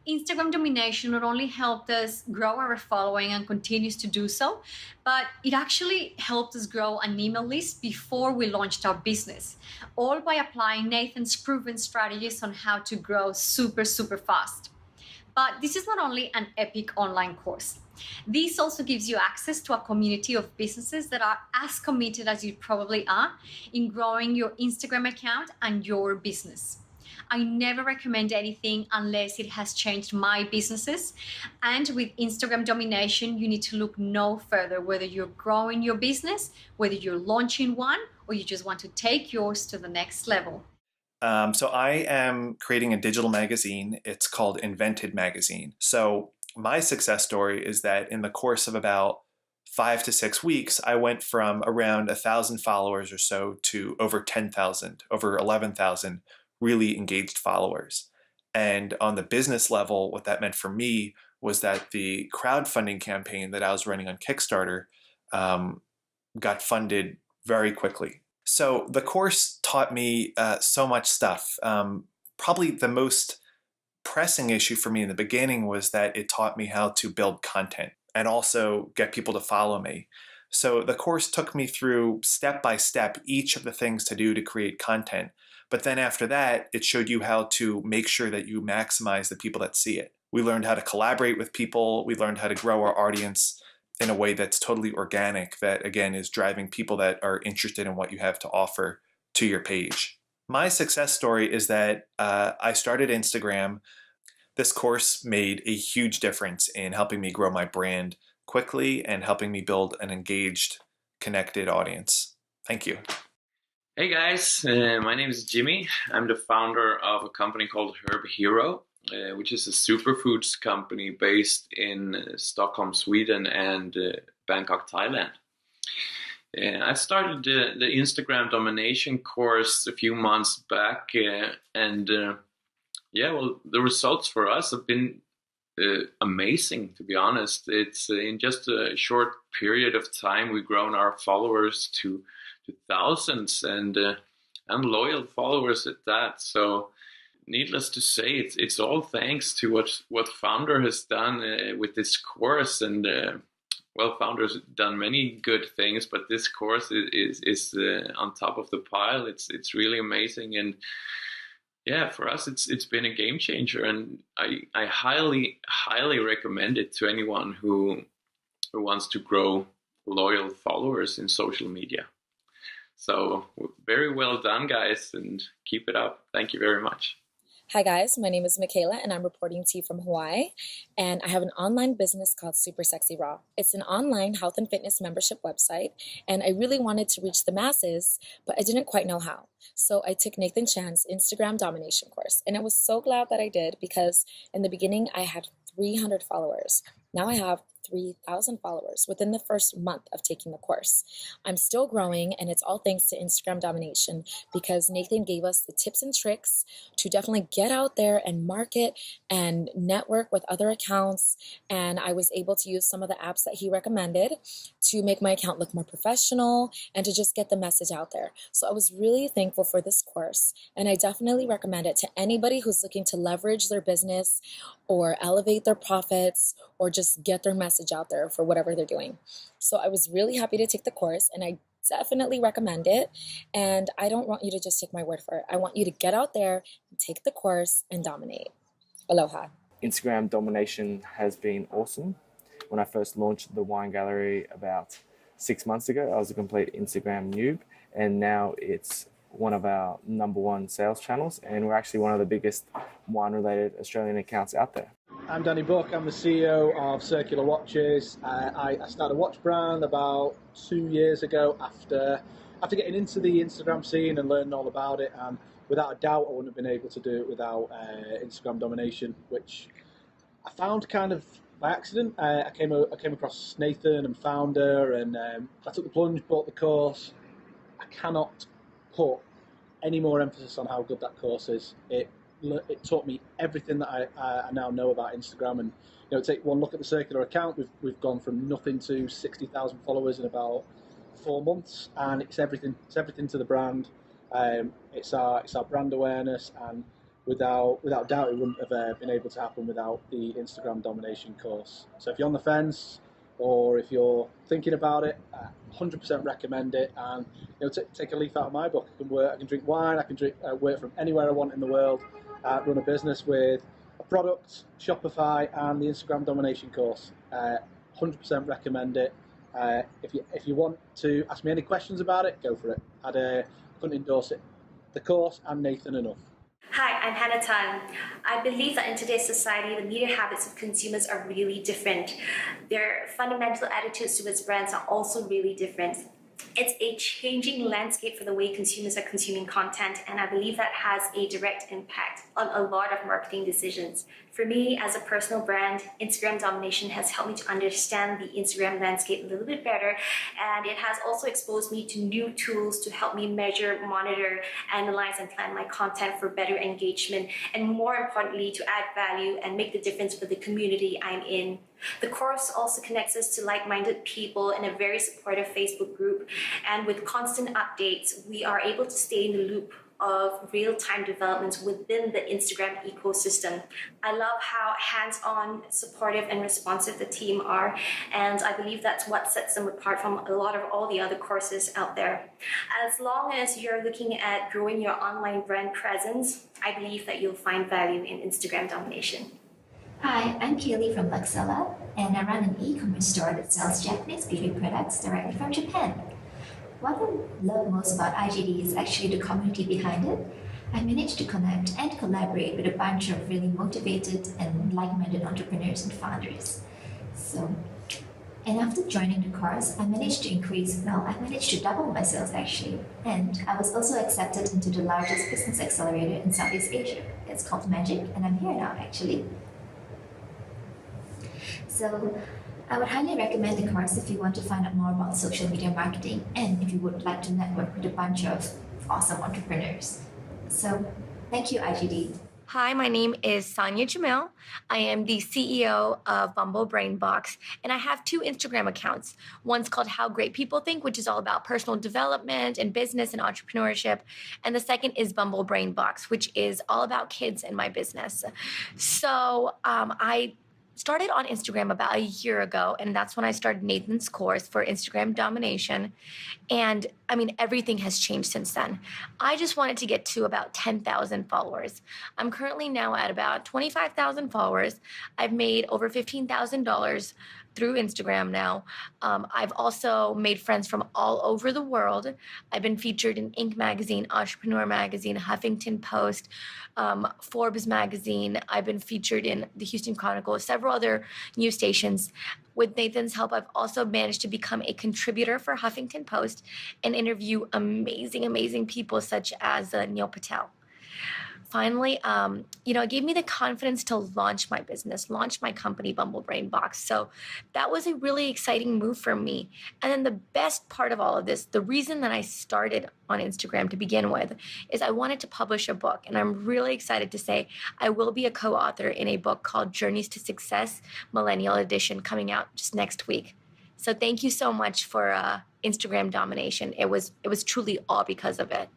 Instagram Domination not only helped us grow our following and continues to do so, but it actually helped us grow an email list before we launched our business, all by applying Nathan's proven strategies on how to grow super, super fast. But this is not only an epic online course. This also gives you access to a community of businesses that are as committed as you probably are in growing your Instagram account and your business. I never recommend anything unless it has changed my businesses. And with Instagram Domination, you need to look no further, whether you're growing your business, whether you're launching one, or you just want to take yours to the next level. So I am creating a digital magazine. It's called Invented Magazine. So my success story is that in the course of about 5 to 6 weeks, I went from around 1,000 followers or so to over 10,000, over 11,000 really engaged followers. And on the business level, what that meant for me was that the crowdfunding campaign that I was running on Kickstarter got funded very quickly. So the course taught me so much stuff. Probably the most pressing issue for me in the beginning was that it taught me how to build content and also get people to follow me. So the course took me through step by step each of the things to do to create content. But then after that, it showed you how to make sure that you maximize the people that see it. We learned how to collaborate with people. We learned how to grow our audience in a way that's totally organic, that again is driving people that are interested in what you have to offer to your page. My success story is that I started Instagram. This course made a huge difference in helping me grow my brand quickly and helping me build an engaged, connected audience. Thank you. Hey guys, my name is Jimmy. I'm the founder of a company called Herb Hero, which is a superfoods company based in Stockholm, Sweden and Bangkok, Thailand. I started the Instagram Domination course a few months back, and the results for us have been amazing, to be honest. It's in just a short period of time, we've grown our followers to thousands and loyal followers at that. So needless to say, it's all thanks to what Founder has done with this course. And Founder's done many good things, but this course is on top of the pile. It's really amazing, and yeah, for us it's been a game changer, and I highly recommend it to anyone who wants to grow loyal followers in social media. So very well done, guys, and keep it up. Thank you very much. Hi guys, my name is Michaela and I'm reporting to you from Hawaii, and I have an online business called Super Sexy Raw. It's an online health and fitness membership website, and I really wanted to reach the masses, but I didn't quite know how. So I took Nathan Chan's Instagram Domination course, and I was so glad that I did, because in the beginning I had 300 followers. Now I have 3,000 followers within the first month of taking the course. I'm still growing, and it's all thanks to Instagram Domination, because Nathan gave us the tips and tricks to definitely get out there and market and network with other accounts. And I was able to use some of the apps that he recommended to make my account look more professional and to just get the message out there. So I was really thankful for this course, and I definitely recommend it to anybody who's looking to leverage their business or elevate their profits or just get their message out there for whatever they're doing. So I was really happy to take the course, and I definitely recommend it. And I don't want you to just take my word for it. I want you to get out there, take the course, and dominate. Aloha. Instagram Domination has been awesome. When I first launched the wine gallery about 6 months ago, I was a complete Instagram noob, and now it's one of our number one sales channels, and we're actually one of the biggest wine-related Australian accounts out there. I'm Danny Buck. I'm the CEO of Circular Watches. I started a watch brand about 2 years ago after getting into the Instagram scene and learning all about it. And without a doubt, I wouldn't have been able to do it without Instagram Domination, which I found kind of by accident. I came across Nathan and Founder, and I took the plunge, bought the course. I cannot put any more emphasis on how good that course is. It taught me everything that I now know about Instagram. And take one look at the Circular account. We've gone from nothing to 60,000 followers in about 4 months, and it's everything. It's everything to the brand. It's our brand awareness, and without doubt, it wouldn't have been able to happen without the Instagram Domination course. So if you're on the fence, or if you're thinking about it, 100% recommend it. And take a leaf out of my book. I can drink wine. I can work from anywhere I want in the world. Run a business with a product, Shopify, and the Instagram Domination course. 100% recommend it. If you want to ask me any questions about it, go for it. I couldn't endorse it. The course and Nathan enough. Hi, I'm Hannah Tan. I believe that in today's society, the media habits of consumers are really different. Their fundamental attitudes towards brands are also really different. It's a changing landscape for the way consumers are consuming content, and I believe that has a direct impact on a lot of marketing decisions. For me, as a personal brand, Instagram Domination has helped me to understand the Instagram landscape a little bit better, and it has also exposed me to new tools to help me measure, monitor, analyze, and plan my content for better engagement, and more importantly, to add value and make the difference for the community I'm in. The course also connects us to like-minded people in a very supportive Facebook group, and with constant updates, we are able to stay in the loop of real-time developments within the Instagram ecosystem. I love how hands-on, supportive, and responsive the team are, and I believe that's what sets them apart from a lot of all the other courses out there. As long as you're looking at growing your online brand presence, I believe that you'll find value in Instagram Domination. Hi, I'm Kaylee from Luxella, and I run an e-commerce store that sells Japanese beauty products directly from Japan. What I love most about IGD is actually the community behind it. I managed to connect and collaborate with a bunch of really motivated and like-minded entrepreneurs and founders. And after joining the course, I managed to double my sales actually. And I was also accepted into the largest business accelerator in Southeast Asia. It's called Magic, and I'm here now actually. So I would highly recommend the course if you want to find out more about social media marketing and if you would like to network with a bunch of awesome entrepreneurs. So thank you, IGD. Hi, my name is Sanya Jamil. I am the CEO of Bumble Brain Box, and I have 2 Instagram accounts. One's called How Great People Think, which is all about personal development and business and entrepreneurship. And the second is Bumble Brain Box, which is all about kids and my business. So I started on Instagram about a year ago, and that's when I started Nathan's course for Instagram Domination. And I mean, everything has changed since then. I just wanted to get to about 10,000 followers. I'm currently now at about 25,000 followers. I've made over $15,000 through Instagram now. I've also made friends from all over the world. I've been featured in Inc. magazine, Entrepreneur magazine, Huffington Post, Forbes magazine. I've been featured in the Houston Chronicle, several other news stations. With Nathan's help, I've also managed to become a contributor for Huffington Post and interview amazing, amazing people such as Neil Patel. finally, it gave me the confidence to launch my business, launch my company, Bumble Brain Box. So that was a really exciting move for me. And then the best part of all of this, the reason that I started on Instagram to begin with, is I wanted to publish a book. And I'm really excited to say I will be a co-author in a book called Journeys to Success, Millennial Edition, coming out just next week. So thank you so much for Instagram domination. It was truly all because of it.